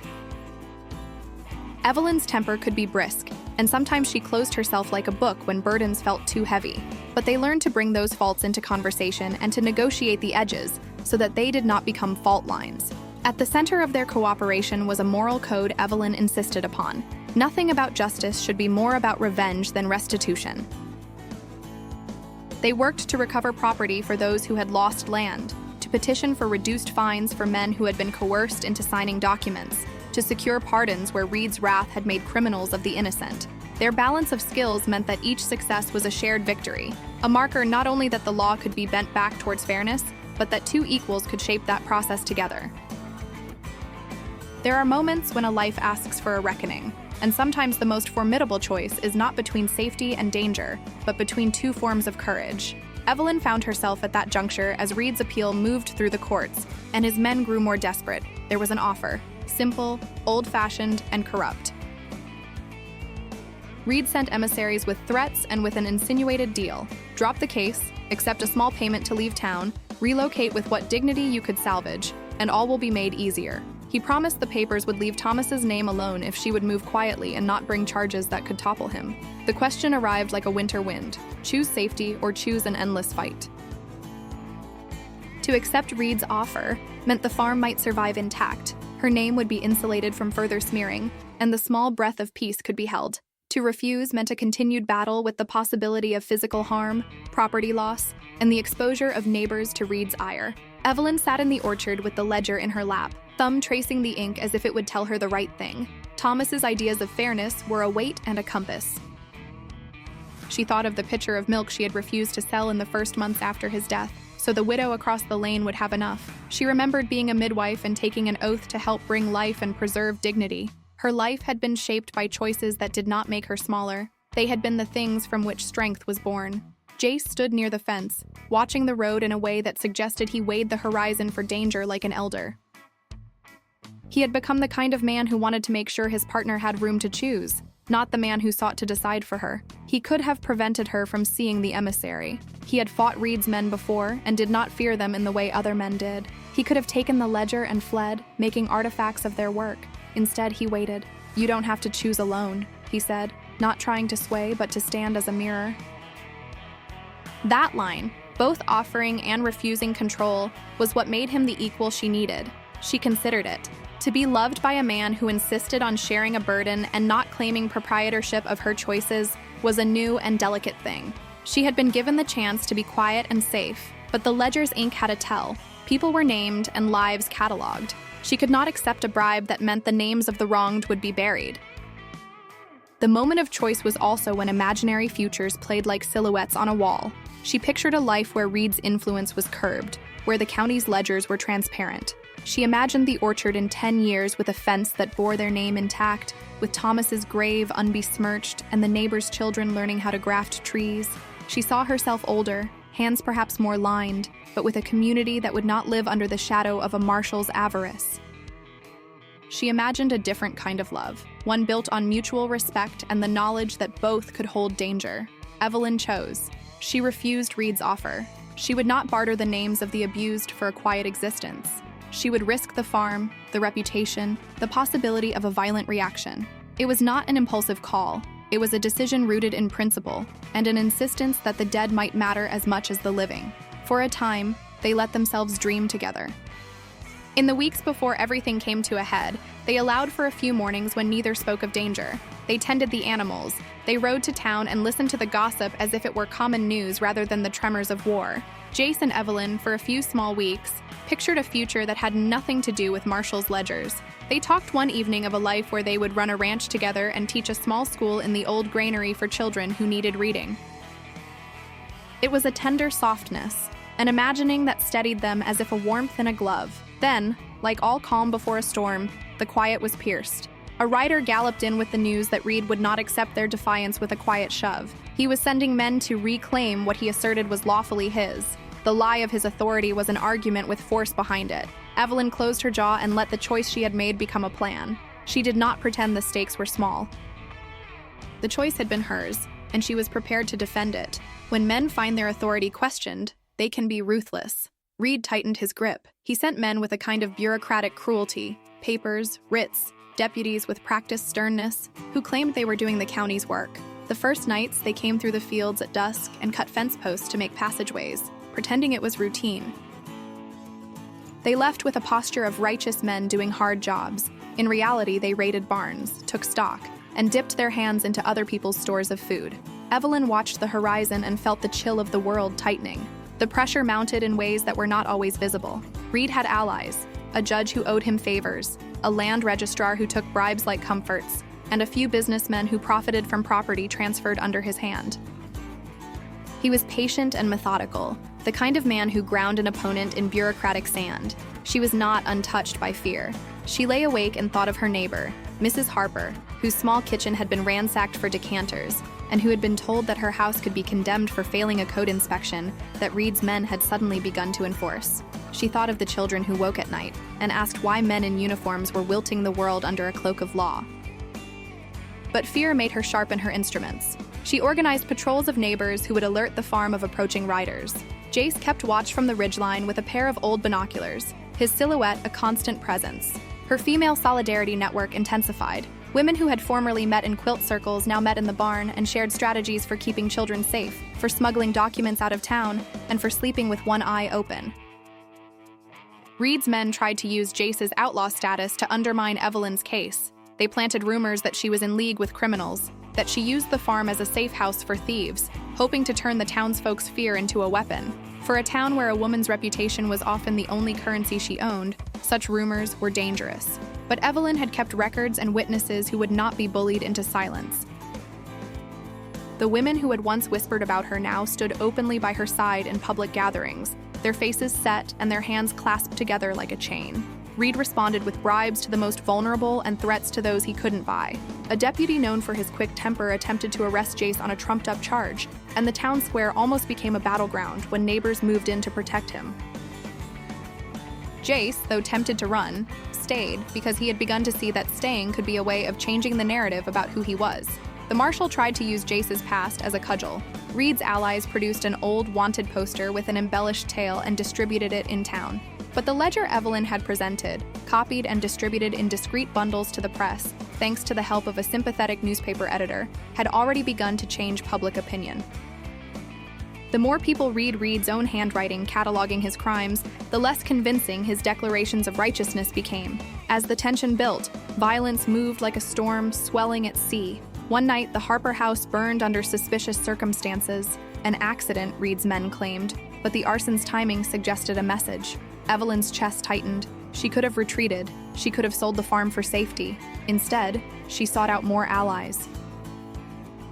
Evelyn's temper could be brisk, and sometimes she closed herself like a book when burdens felt too heavy. But they learned to bring those faults into conversation and to negotiate the edges so that they did not become fault lines. At the center of their cooperation was a moral code Evelyn insisted upon. Nothing about justice should be more about revenge than restitution. They worked to recover property for those who had lost land, to petition for reduced fines for men who had been coerced into signing documents, to secure pardons where Reed's wrath had made criminals of the innocent. Their balance of skills meant that each success was a shared victory, a marker not only that the law could be bent back towards fairness, but that two equals could shape that process together. There are moments when a life asks for a reckoning, and sometimes the most formidable choice is not between safety and danger, but between two forms of courage. Evelyn found herself at that juncture as Reed's appeal moved through the courts, and his men grew more desperate. There was an offer, simple, old-fashioned, and corrupt. Reed sent emissaries with threats and with an insinuated deal. Drop the case, accept a small payment to leave town, relocate with what dignity you could salvage, and all will be made easier. He promised the papers would leave Thomas's name alone if she would move quietly and not bring charges that could topple him. The question arrived like a winter wind. Choose safety or choose an endless fight. To accept Reed's offer meant the farm might survive intact, her name would be insulated from further smearing, and the small breath of peace could be held. To refuse meant a continued battle with the possibility of physical harm, property loss, and the exposure of neighbors to Reed's ire. Evelyn sat in the orchard with the ledger in her lap, thumb tracing the ink as if it would tell her the right thing. Thomas's ideas of fairness were a weight and a compass. She thought of the pitcher of milk she had refused to sell in the first months after his death, so the widow across the lane would have enough. She remembered being a midwife and taking an oath to help bring life and preserve dignity. Her life had been shaped by choices that did not make her smaller. They had been the things from which strength was born. Jace stood near the fence, watching the road in a way that suggested he weighed the horizon for danger like an elder. He had become the kind of man who wanted to make sure his partner had room to choose, not the man who sought to decide for her. He could have prevented her from seeing the emissary. He had fought Reed's men before and did not fear them in the way other men did. He could have taken the ledger and fled, making artifacts of their work. Instead, he waited. "You don't have to choose alone," he said, not trying to sway but to stand as a mirror. That line, both offering and refusing control, was what made him the equal she needed. She considered it. To be loved by a man who insisted on sharing a burden and not claiming proprietorship of her choices was a new and delicate thing. She had been given the chance to be quiet and safe, but the ledger's ink had a tell. People were named and lives cataloged. She could not accept a bribe that meant the names of the wronged would be buried. The moment of choice was also when imaginary futures played like silhouettes on a wall. She pictured a life where Reed's influence was curbed, where the county's ledgers were transparent. She imagined the orchard in 10 years with a fence that bore their name intact, with Thomas's grave unbesmirched and the neighbors' children learning how to graft trees. She saw herself older, hands perhaps more lined, but with a community that would not live under the shadow of a Marshal's avarice. She imagined a different kind of love, one built on mutual respect and the knowledge that both could hold danger. Evelyn chose. She refused Reed's offer. She would not barter the names of the abused for a quiet existence. She would risk the farm, the reputation, the possibility of a violent reaction. It was not an impulsive call. It was a decision rooted in principle and an insistence that the dead might matter as much as the living. For a time, they let themselves dream together. In the weeks before everything came to a head, they allowed for a few mornings when neither spoke of danger. They tended the animals. They rode to town and listened to the gossip as if it were common news rather than the tremors of war. Jace and Evelyn, for a few small weeks, pictured a future that had nothing to do with Marshal's ledgers. They talked one evening of a life where they would run a ranch together and teach a small school in the old granary for children who needed reading. It was a tender softness, an imagining that steadied them as if a warmth in a glove. Then, like all calm before a storm, the quiet was pierced. A rider galloped in with the news that Reed would not accept their defiance with a quiet shove. He was sending men to reclaim what he asserted was lawfully his. The lie of his authority was an argument with force behind it. Evelyn closed her jaw and let the choice she had made become a plan. She did not pretend the stakes were small. The choice had been hers, and she was prepared to defend it. When men find their authority questioned, they can be ruthless. Reed tightened his grip. He sent men with a kind of bureaucratic cruelty, papers, writs, deputies with practiced sternness, who claimed they were doing the county's work. The first nights, they came through the fields at dusk and cut fence posts to make passageways, pretending it was routine. They left with a posture of righteous men doing hard jobs. In reality, they raided barns, took stock, and dipped their hands into other people's stores of food. Evelyn watched the horizon and felt the chill of the world tightening. The pressure mounted in ways that were not always visible. Reed had allies, a judge who owed him favors, a land registrar who took bribes like comforts, and a few businessmen who profited from property transferred under his hand. He was patient and methodical, the kind of man who ground an opponent in bureaucratic sand. She was not untouched by fear. She lay awake and thought of her neighbor, Mrs. Harper, whose small kitchen had been ransacked for decanters, and who had been told that her house could be condemned for failing a code inspection that Reed's men had suddenly begun to enforce. She thought of the children who woke at night and asked why men in uniforms were wilting the world under a cloak of law. But fear made her sharpen her instruments. She organized patrols of neighbors who would alert the farm of approaching riders. Jace kept watch from the ridgeline with a pair of old binoculars, his silhouette a constant presence. Her female solidarity network intensified. Women who had formerly met in quilt circles now met in the barn and shared strategies for keeping children safe, for smuggling documents out of town, and for sleeping with one eye open. Reed's men tried to use Jace's outlaw status to undermine Evelyn's case. They planted rumors that she was in league with criminals, that she used the farm as a safe house for thieves, hoping to turn the townsfolk's fear into a weapon. For a town where a woman's reputation was often the only currency she owned, such rumors were dangerous. But Evelyn had kept records and witnesses who would not be bullied into silence. The women who had once whispered about her now stood openly by her side in public gatherings, their faces set and their hands clasped together like a chain. Reed responded with bribes to the most vulnerable and threats to those he couldn't buy. A deputy known for his quick temper attempted to arrest Jace on a trumped-up charge, and the town square almost became a battleground when neighbors moved in to protect him. Jace, though tempted to run, stayed because he had begun to see that staying could be a way of changing the narrative about who he was. The Marshal tried to use Jace's past as a cudgel. Reed's allies produced an old wanted poster with an embellished tale and distributed it in town. But the ledger Evelyn had presented, copied and distributed in discreet bundles to the press, thanks to the help of a sympathetic newspaper editor, had already begun to change public opinion. The more people read Reed's own handwriting cataloging his crimes, the less convincing his declarations of righteousness became. As the tension built, violence moved like a storm swelling at sea. One night, the Harper house burned under suspicious circumstances. An accident, Reed's men claimed, but the arson's timing suggested a message. Evelyn's chest tightened. She could have retreated. She could have sold the farm for safety. Instead, she sought out more allies.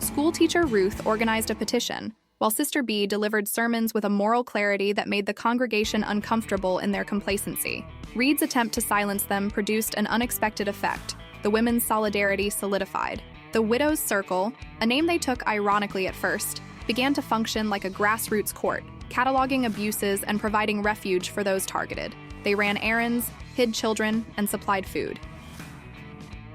Schoolteacher Ruth organized a petition, while Sister B delivered sermons with a moral clarity that made the congregation uncomfortable in their complacency. Reed's attempt to silence them produced an unexpected effect. The women's solidarity solidified. The Widows' Circle, a name they took ironically at first, began to function like a grassroots court, cataloging abuses and providing refuge for those targeted. They ran errands, hid children, and supplied food.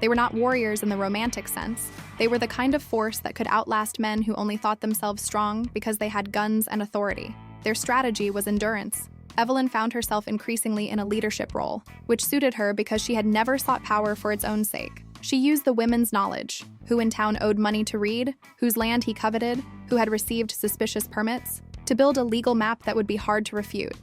They were not warriors in the romantic sense. They were the kind of force that could outlast men who only thought themselves strong because they had guns and authority. Their strategy was endurance. Evelyn found herself increasingly in a leadership role, which suited her because she had never sought power for its own sake. She used the women's knowledge, who in town owed money to Reed, whose land he coveted, who had received suspicious permits, to build a legal map that would be hard to refute.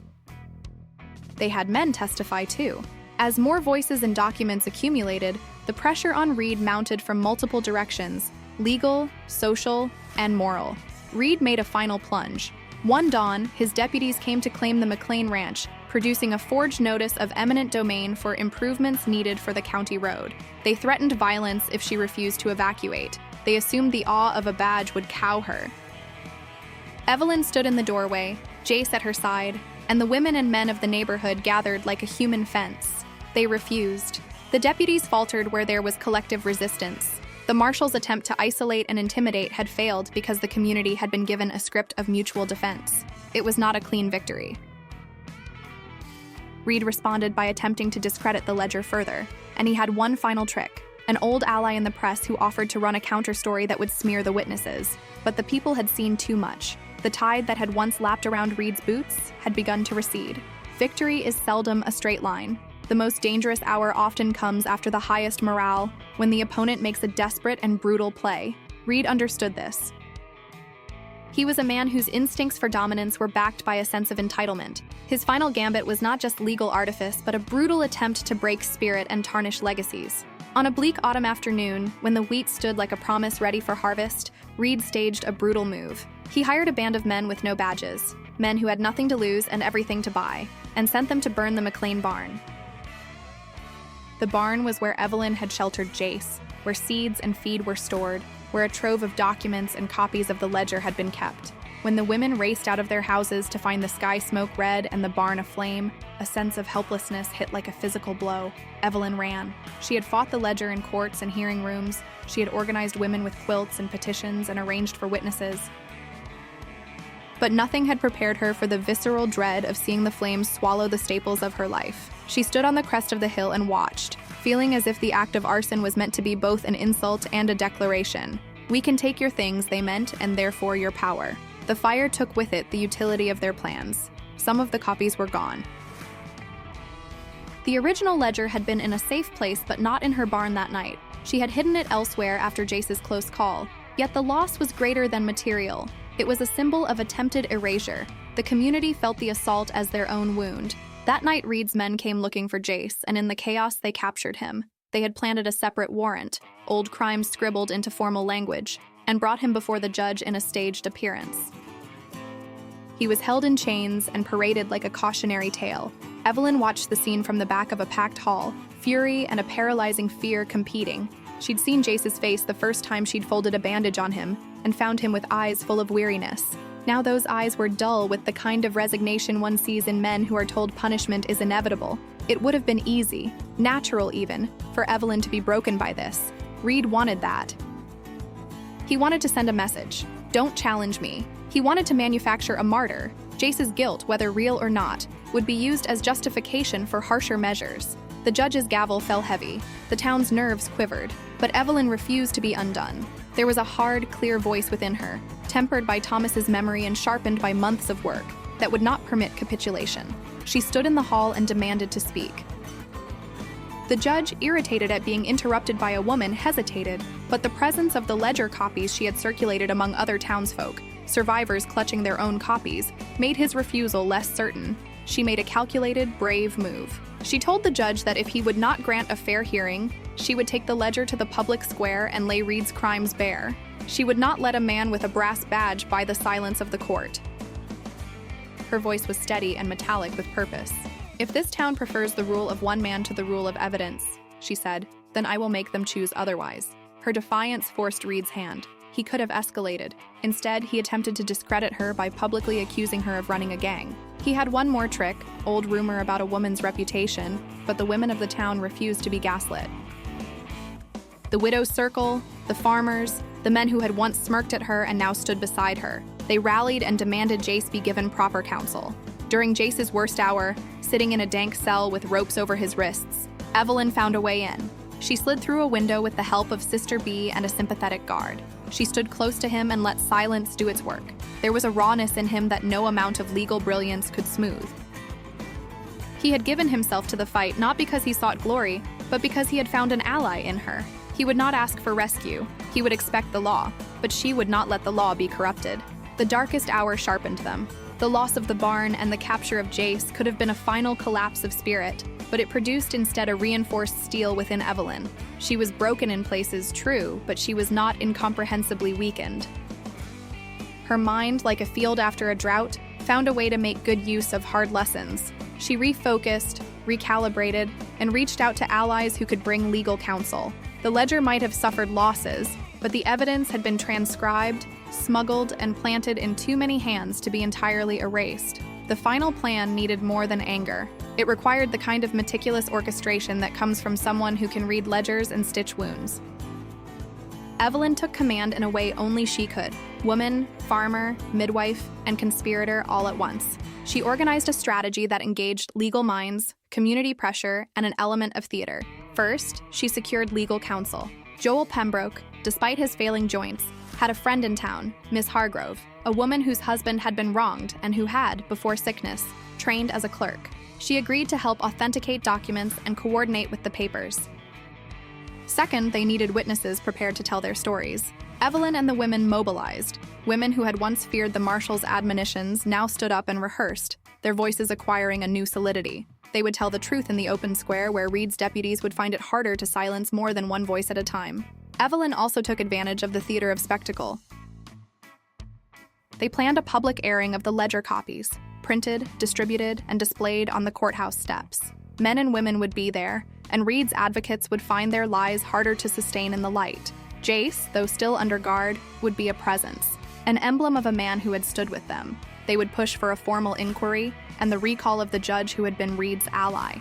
They had men testify too. As more voices and documents accumulated, the pressure on Reed mounted from multiple directions: legal, social, and moral. Reed made a final plunge. One dawn, his deputies came to claim the McClain ranch, producing a forged notice of eminent domain for improvements needed for the county road. They threatened violence if she refused to evacuate. They assumed the awe of a badge would cow her. Evelyn stood in the doorway, Jace at her side, and the women and men of the neighborhood gathered like a human fence. They refused. The deputies faltered where there was collective resistance. The Marshal's attempt to isolate and intimidate had failed because the community had been given a script of mutual defense. It was not a clean victory. Reed responded by attempting to discredit the ledger further, and he had one final trick: an old ally in the press who offered to run a counter-story that would smear the witnesses. But the people had seen too much. The tide that had once lapped around Reed's boots had begun to recede. Victory is seldom a straight line. The most dangerous hour often comes after the highest morale, when the opponent makes a desperate and brutal play. Reed understood this. He was a man whose instincts for dominance were backed by a sense of entitlement. His final gambit was not just legal artifice, but a brutal attempt to break spirit and tarnish legacies. On a bleak autumn afternoon, when the wheat stood like a promise ready for harvest, Reed staged a brutal move. He hired a band of men with no badges, men who had nothing to lose and everything to buy, and sent them to burn the McClain barn. The barn was where Evelyn had sheltered Jace, where seeds and feed were stored, where a trove of documents and copies of the ledger had been kept. When the women raced out of their houses to find the sky smoke red and the barn aflame, a sense of helplessness hit like a physical blow. Evelyn ran. She had fought the ledger in courts and hearing rooms. She had organized women with quilts and petitions and arranged for witnesses. But nothing had prepared her for the visceral dread of seeing the flames swallow the staples of her life. She stood on the crest of the hill and watched, feeling as if the act of arson was meant to be both an insult and a declaration. "We can take your things," they meant, "and therefore your power." The fire took with it the utility of their plans. Some of the copies were gone. The original ledger had been in a safe place, but not in her barn that night. She had hidden it elsewhere after Jace's close call. Yet the loss was greater than material. It was a symbol of attempted erasure. The community felt the assault as their own wound. That night, Reed's men came looking for Jace, and in the chaos, they captured him. They had planted a separate warrant, old crimes scribbled into formal language, and brought him before the judge in a staged appearance. He was held in chains and paraded like a cautionary tale. Evelyn watched the scene from the back of a packed hall, fury and a paralyzing fear competing. She'd seen Jace's face the first time she'd folded a bandage on him, and found him with eyes full of weariness. Now those eyes were dull with the kind of resignation one sees in men who are told punishment is inevitable. It would have been easy, natural even, for Evelyn to be broken by this. Reed wanted that. He wanted to send a message: "Don't challenge me." He wanted to manufacture a martyr. Jace's guilt, whether real or not, would be used as justification for harsher measures. The judge's gavel fell heavy. The town's nerves quivered. But Evelyn refused to be undone. There was a hard, clear voice within her, tempered by Thomas's memory and sharpened by months of work, that would not permit capitulation. She stood in the hall and demanded to speak. The judge, irritated at being interrupted by a woman, hesitated, but the presence of the ledger copies she had circulated among other townsfolk, survivors clutching their own copies, made his refusal less certain. She made a calculated, brave move. She told the judge that if he would not grant a fair hearing, she would take the ledger to the public square and lay Reed's crimes bare. She would not let a man with a brass badge buy the silence of the court. Her voice was steady and metallic with purpose. "If this town prefers the rule of one man to the rule of evidence," she said, "then I will make them choose otherwise." Her defiance forced Reed's hand. He could have escalated. Instead, he attempted to discredit her by publicly accusing her of running a gang. He had one more trick, old rumor about a woman's reputation, but the women of the town refused to be gaslit. The widow's circle, the farmers, the men who had once smirked at her and now stood beside her. They rallied and demanded Jace be given proper counsel. During Jace's worst hour, sitting in a dank cell with ropes over his wrists, Evelyn found a way in. She slid through a window with the help of Sister B and a sympathetic guard. She stood close to him and let silence do its work. There was a rawness in him that no amount of legal brilliance could smooth. He had given himself to the fight not because he sought glory, but because he had found an ally in her. He would not ask for rescue. He would expect the law, but she would not let the law be corrupted. The darkest hour sharpened them. The loss of the barn and the capture of Jace could have been a final collapse of spirit, but it produced instead a reinforced steel within Evelyn. She was broken in places, true, but she was not incomprehensibly weakened. Her mind, like a field after a drought, found a way to make good use of hard lessons. She refocused, recalibrated, and reached out to allies who could bring legal counsel. The ledger might have suffered losses, but the evidence had been transcribed, smuggled, and planted in too many hands to be entirely erased. The final plan needed more than anger. It required the kind of meticulous orchestration that comes from someone who can read ledgers and stitch wounds. Evelyn took command in a way only she could. Woman, farmer, midwife, and conspirator all at once. She organized a strategy that engaged legal minds, community pressure, and an element of theater. First, she secured legal counsel. Joel Pembroke, despite his failing joints, had a friend in town, Miss Hargrove, a woman whose husband had been wronged and who had, before sickness, trained as a clerk. She agreed to help authenticate documents and coordinate with the papers. Second, they needed witnesses prepared to tell their stories. Evelyn and the women mobilized. Women who had once feared the Marshal's admonitions now stood up and rehearsed, their voices acquiring a new solidity. They would tell the truth in the open square where Reed's deputies would find it harder to silence more than one voice at a time. Evelyn also took advantage of the theater of spectacle. They planned a public airing of the ledger copies, printed, distributed, and displayed on the courthouse steps. Men and women would be there, and Reed's advocates would find their lies harder to sustain in the light. Jace, though still under guard, would be a presence, an emblem of a man who had stood with them. They would push for a formal inquiry and the recall of the judge who had been Reed's ally.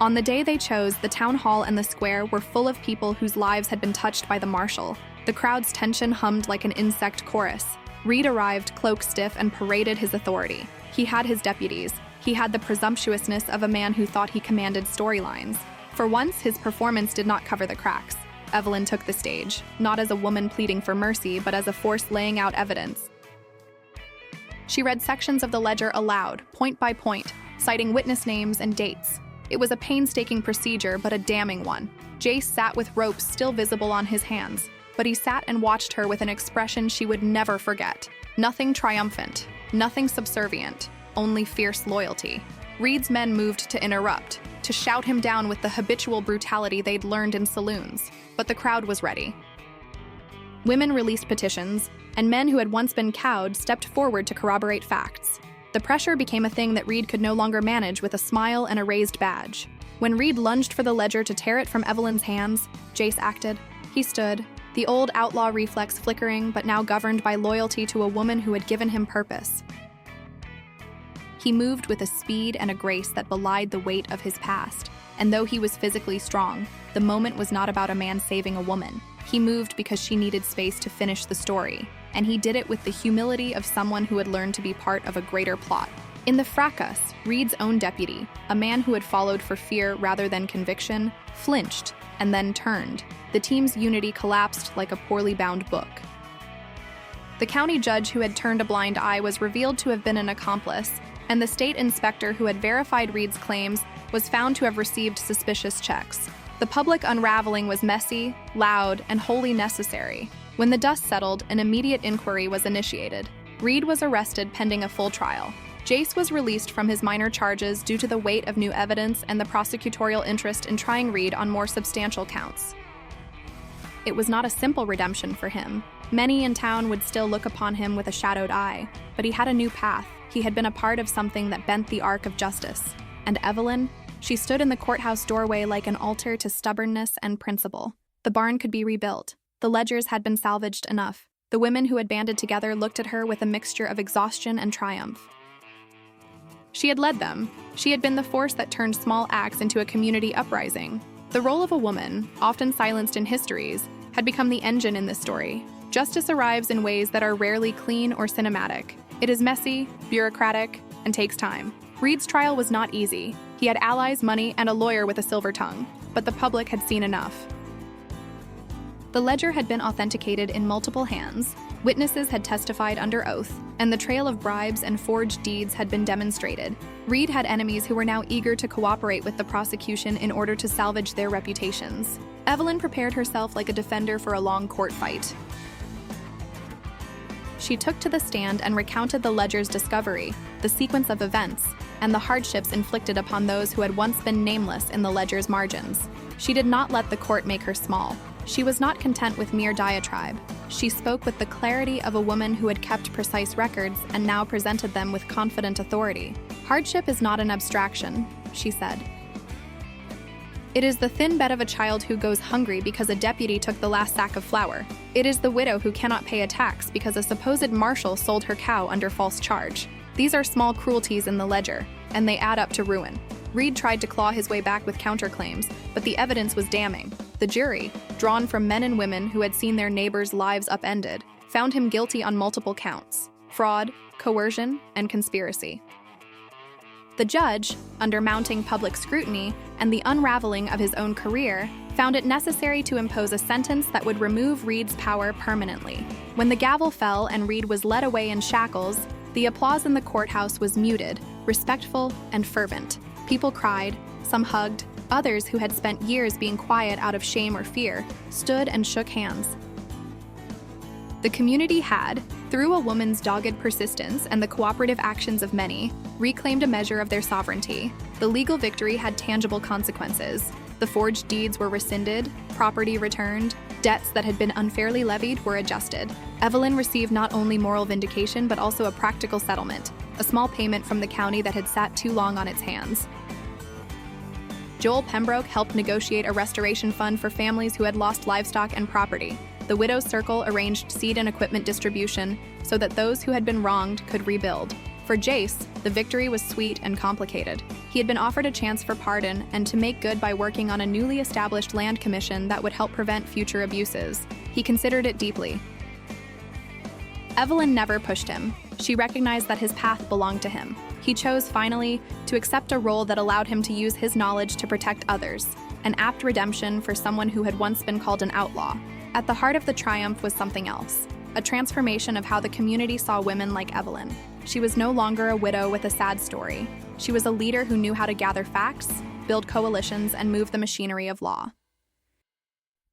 On the day they chose, the town hall and the square were full of people whose lives had been touched by the Marshal. The crowd's tension hummed like an insect chorus. Reed arrived cloak stiff and paraded his authority. He had his deputies. He had the presumptuousness of a man who thought he commanded storylines. For once, his performance did not cover the cracks. Evelyn took the stage, not as a woman pleading for mercy, but as a force laying out evidence. She read sections of the ledger aloud, point by point, citing witness names and dates. It was a painstaking procedure, but a damning one. Jace sat with ropes still visible on his hands, but he sat and watched her with an expression she would never forget. Nothing triumphant, nothing subservient, only fierce loyalty. Reed's men moved to interrupt, to shout him down with the habitual brutality they'd learned in saloons, but the crowd was ready. Women released petitions, and men who had once been cowed stepped forward to corroborate facts. The pressure became a thing that Reed could no longer manage with a smile and a raised badge. When Reed lunged for the ledger to tear it from Evelyn's hands, Jace acted. He stood, the old outlaw reflex flickering but now governed by loyalty to a woman who had given him purpose. He moved with a speed and a grace that belied the weight of his past, and though he was physically strong, the moment was not about a man saving a woman. He moved because she needed space to finish the story, and he did it with the humility of someone who had learned to be part of a greater plot. In the fracas, Reed's own deputy, a man who had followed for fear rather than conviction, flinched and then turned. The team's unity collapsed like a poorly bound book. The county judge who had turned a blind eye was revealed to have been an accomplice, and the state inspector who had verified Reed's claims was found to have received suspicious checks. The public unraveling was messy, loud, and wholly necessary. When the dust settled, an immediate inquiry was initiated. Reed was arrested pending a full trial. Jace was released from his minor charges due to the weight of new evidence and the prosecutorial interest in trying Reed on more substantial counts. It was not a simple redemption for him. Many in town would still look upon him with a shadowed eye, but he had a new path. He had been a part of something that bent the arc of justice. And Evelyn? She stood in the courthouse doorway like an altar to stubbornness and principle. The barn could be rebuilt. The ledgers had been salvaged enough. The women who had banded together looked at her with a mixture of exhaustion and triumph. She had led them. She had been the force that turned small acts into a community uprising. The role of a woman, often silenced in histories, had become the engine in this story. Justice arrives in ways that are rarely clean or cinematic. It is messy, bureaucratic, and takes time. Reed's trial was not easy. He had allies, money, and a lawyer with a silver tongue. but the public had seen enough. The ledger had been authenticated in multiple hands, witnesses had testified under oath, and the trail of bribes and forged deeds had been demonstrated. Reed had enemies who were now eager to cooperate with the prosecution in order to salvage their reputations. Evelyn prepared herself like a defender for a long court fight. She took to the stand and recounted the ledger's discovery, the sequence of events, and the hardships inflicted upon those who had once been nameless in the ledger's margins. She did not let the court make her small. She was not content with mere diatribe. She spoke with the clarity of a woman who had kept precise records and now presented them with confident authority. "Hardship is not an abstraction," she said. "It is the thin bed of a child who goes hungry because a deputy took the last sack of flour. It is the widow who cannot pay a tax because a supposed marshal sold her cow under false charge. These are small cruelties in the ledger, and they add up to ruin." Reed tried to claw his way back with counterclaims, but the evidence was damning. The jury, drawn from men and women who had seen their neighbors' lives upended, found him guilty on multiple counts: fraud, coercion, and conspiracy. The judge, under mounting public scrutiny and the unraveling of his own career, found it necessary to impose a sentence that would remove Reed's power permanently. When the gavel fell and Reed was led away in shackles, the applause in the courthouse was muted, respectful, and fervent. People cried, some hugged, others who had spent years being quiet out of shame or fear stood and shook hands. The community had, through a woman's dogged persistence and the cooperative actions of many, reclaimed a measure of their sovereignty. The legal victory had tangible consequences. The forged deeds were rescinded, property returned, debts that had been unfairly levied were adjusted. Evelyn received not only moral vindication but also a practical settlement, a small payment from the county that had sat too long on its hands. Joel Pembroke helped negotiate a restoration fund for families who had lost livestock and property. The Widow's Circle arranged seed and equipment distribution so that those who had been wronged could rebuild. For Jace, the victory was sweet and complicated. He had been offered a chance for pardon and to make good by working on a newly established land commission that would help prevent future abuses. He considered it deeply. Evelyn never pushed him. She recognized that his path belonged to him. He chose, finally, to accept a role that allowed him to use his knowledge to protect others, an apt redemption for someone who had once been called an outlaw. At the heart of the triumph was something else, a transformation of how the community saw women like Evelyn. She was no longer a widow with a sad story. She was a leader who knew how to gather facts, build coalitions, and move the machinery of law.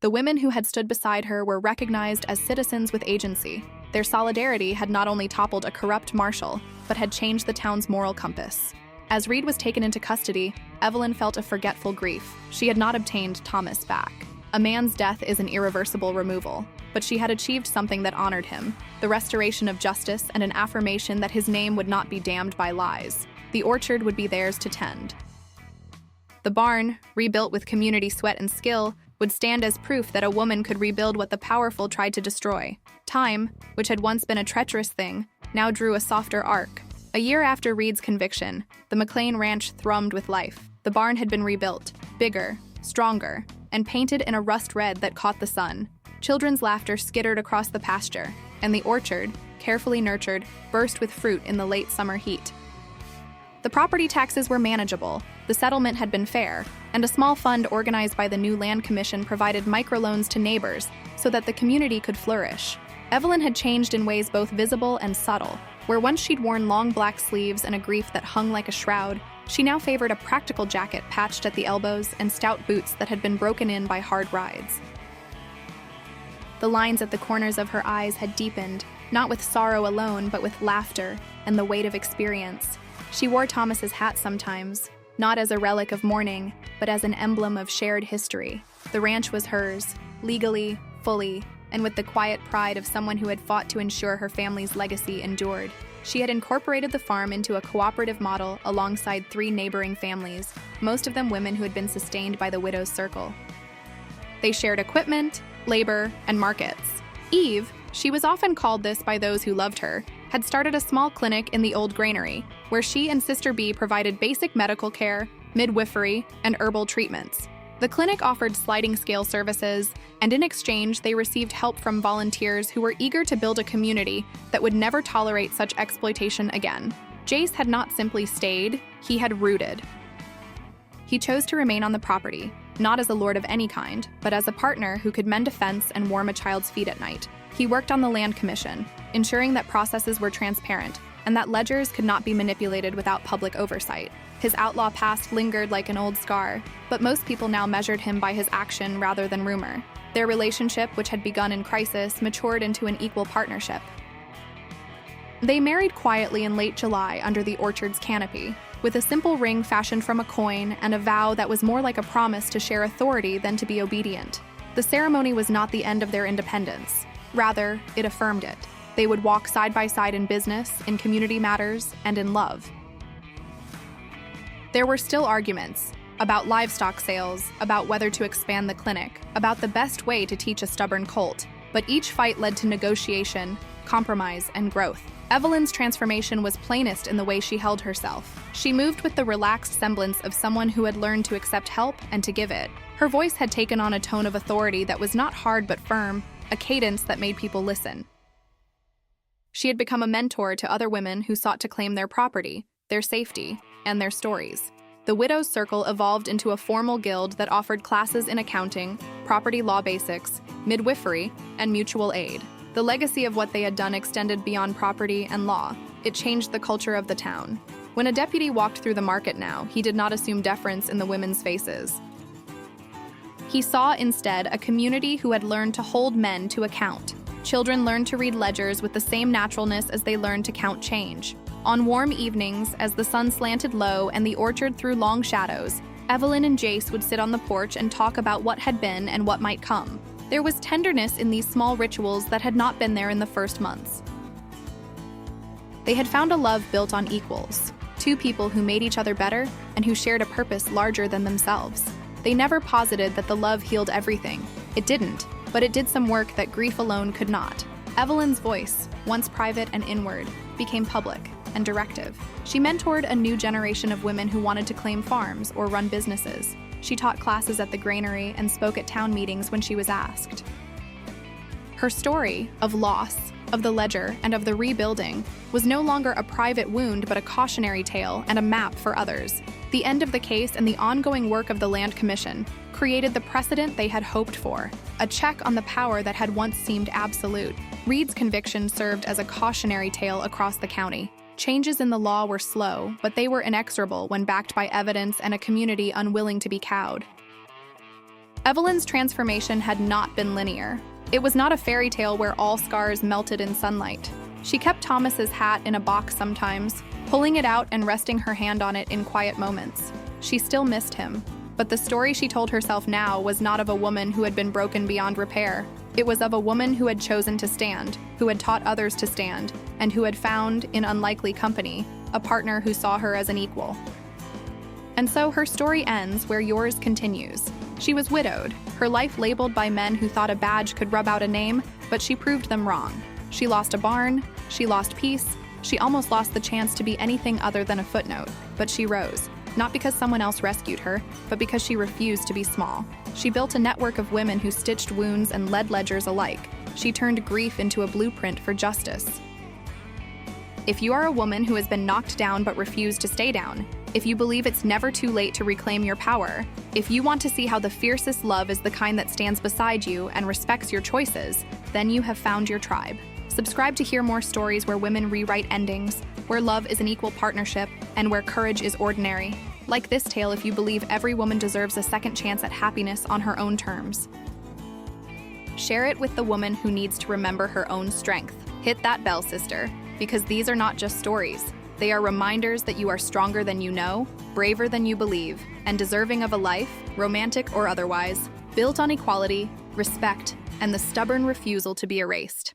The women who had stood beside her were recognized as citizens with agency. Their solidarity had not only toppled a corrupt marshal, but had changed the town's moral compass. As Reed was taken into custody, Evelyn felt a forgetful grief. She had not obtained Thomas back. A man's death is an irreversible removal, but she had achieved something that honored him, the restoration of justice and an affirmation that his name would not be damned by lies. The orchard would be theirs to tend. The barn, rebuilt with community sweat and skill, would stand as proof that a woman could rebuild what the powerful tried to destroy. Time, which had once been a treacherous thing, now drew a softer arc. A year after Reed's conviction, the McClain ranch thrummed with life. The barn had been rebuilt, bigger, stronger, and painted in a rust red that caught the sun. Children's laughter skittered across the pasture, and the orchard, carefully nurtured, burst with fruit in the late summer heat. The property taxes were manageable, the settlement had been fair, and a small fund organized by the new land commission provided microloans to neighbors so that the community could flourish. Evelyn had changed in ways both visible and subtle. Where once she'd worn long black sleeves and a grief that hung like a shroud, she now favored a practical jacket patched at the elbows and stout boots that had been broken in by hard rides. The lines at the corners of her eyes had deepened, not with sorrow alone, but with laughter and the weight of experience. She wore Thomas's hat sometimes, not as a relic of mourning, but as an emblem of shared history. The ranch was hers, legally, fully, and with the quiet pride of someone who had fought to ensure her family's legacy endured. She had incorporated the farm into a cooperative model alongside 3 neighboring families, most of them women who had been sustained by the Widow's Circle. They shared equipment, labor, and markets. Eve, she was often called this by those who loved her, had started a small clinic in the old granary, where she and Sister B provided basic medical care, midwifery, and herbal treatments. The clinic offered sliding scale services, and in exchange they received help from volunteers who were eager to build a community that would never tolerate such exploitation again. Jace had not simply stayed, he had rooted. He chose to remain on the property, not as a lord of any kind, but as a partner who could mend a fence and warm a child's feet at night. He worked on the land commission, ensuring that processes were transparent and that ledgers could not be manipulated without public oversight. His outlaw past lingered like an old scar, but most people now measured him by his action rather than rumor. Their relationship, which had begun in crisis, matured into an equal partnership. They married quietly in late July under the orchard's canopy, with a simple ring fashioned from a coin and a vow that was more like a promise to share authority than to be obedient. The ceremony was not the end of their independence. Rather, it affirmed it. They would walk side by side in business, in community matters, and in love. There were still arguments about livestock sales, about whether to expand the clinic, about the best way to teach a stubborn colt, but each fight led to negotiation, compromise, and growth. Evelyn's transformation was plainest in the way she held herself. She moved with the relaxed semblance of someone who had learned to accept help and to give it. Her voice had taken on a tone of authority that was not hard but firm, a cadence that made people listen. She had become a mentor to other women who sought to claim their property, their safety, and their stories. The Widows' Circle evolved into a formal guild that offered classes in accounting, property law basics, midwifery, and mutual aid. The legacy of what they had done extended beyond property and law. It changed the culture of the town. When a deputy walked through the market now, he did not assume deference in the women's faces. He saw instead a community who had learned to hold men to account. Children learned to read ledgers with the same naturalness as they learned to count change. On warm evenings, as the sun slanted low and the orchard threw long shadows, Evelyn and Jace would sit on the porch and talk about what had been and what might come. There was tenderness in these small rituals that had not been there in the first months. They had found a love built on equals, two people who made each other better and who shared a purpose larger than themselves. They never posited that the love healed everything. It didn't, but it did some work that grief alone could not. Evelyn's voice, once private and inward, became public and directive. She mentored a new generation of women who wanted to claim farms or run businesses. She taught classes at the granary and spoke at town meetings when she was asked. Her story of loss, of the ledger, and of the rebuilding was no longer a private wound but a cautionary tale and a map for others. The end of the case and the ongoing work of the Land Commission created the precedent they had hoped for, a check on the power that had once seemed absolute. Reed's conviction served as a cautionary tale across the county. Changes in the law were slow, but they were inexorable when backed by evidence and a community unwilling to be cowed. Evelyn's transformation had not been linear. It was not a fairy tale where all scars melted in sunlight. She kept Thomas's hat in a box sometimes, pulling it out and resting her hand on it in quiet moments. She still missed him, but the story she told herself now was not of a woman who had been broken beyond repair. It was of a woman who had chosen to stand, who had taught others to stand, and who had found, in unlikely company, a partner who saw her as an equal. And so her story ends where yours continues. She was widowed, her life labeled by men who thought a badge could rub out a name, but she proved them wrong. She lost a barn, she lost peace, she almost lost the chance to be anything other than a footnote, but she rose. Not because someone else rescued her, but because she refused to be small. She built a network of women who stitched wounds and led ledgers alike. She turned grief into a blueprint for justice. If you are a woman who has been knocked down but refused to stay down, if you believe it's never too late to reclaim your power, if you want to see how the fiercest love is the kind that stands beside you and respects your choices, then you have found your tribe. Subscribe to hear more stories where women rewrite endings, where love is an equal partnership, and where courage is ordinary. Like this tale if you believe every woman deserves a second chance at happiness on her own terms. Share it with the woman who needs to remember her own strength. Hit that bell, sister, because these are not just stories. They are reminders that you are stronger than you know, braver than you believe, and deserving of a life, romantic or otherwise, built on equality, respect, and the stubborn refusal to be erased.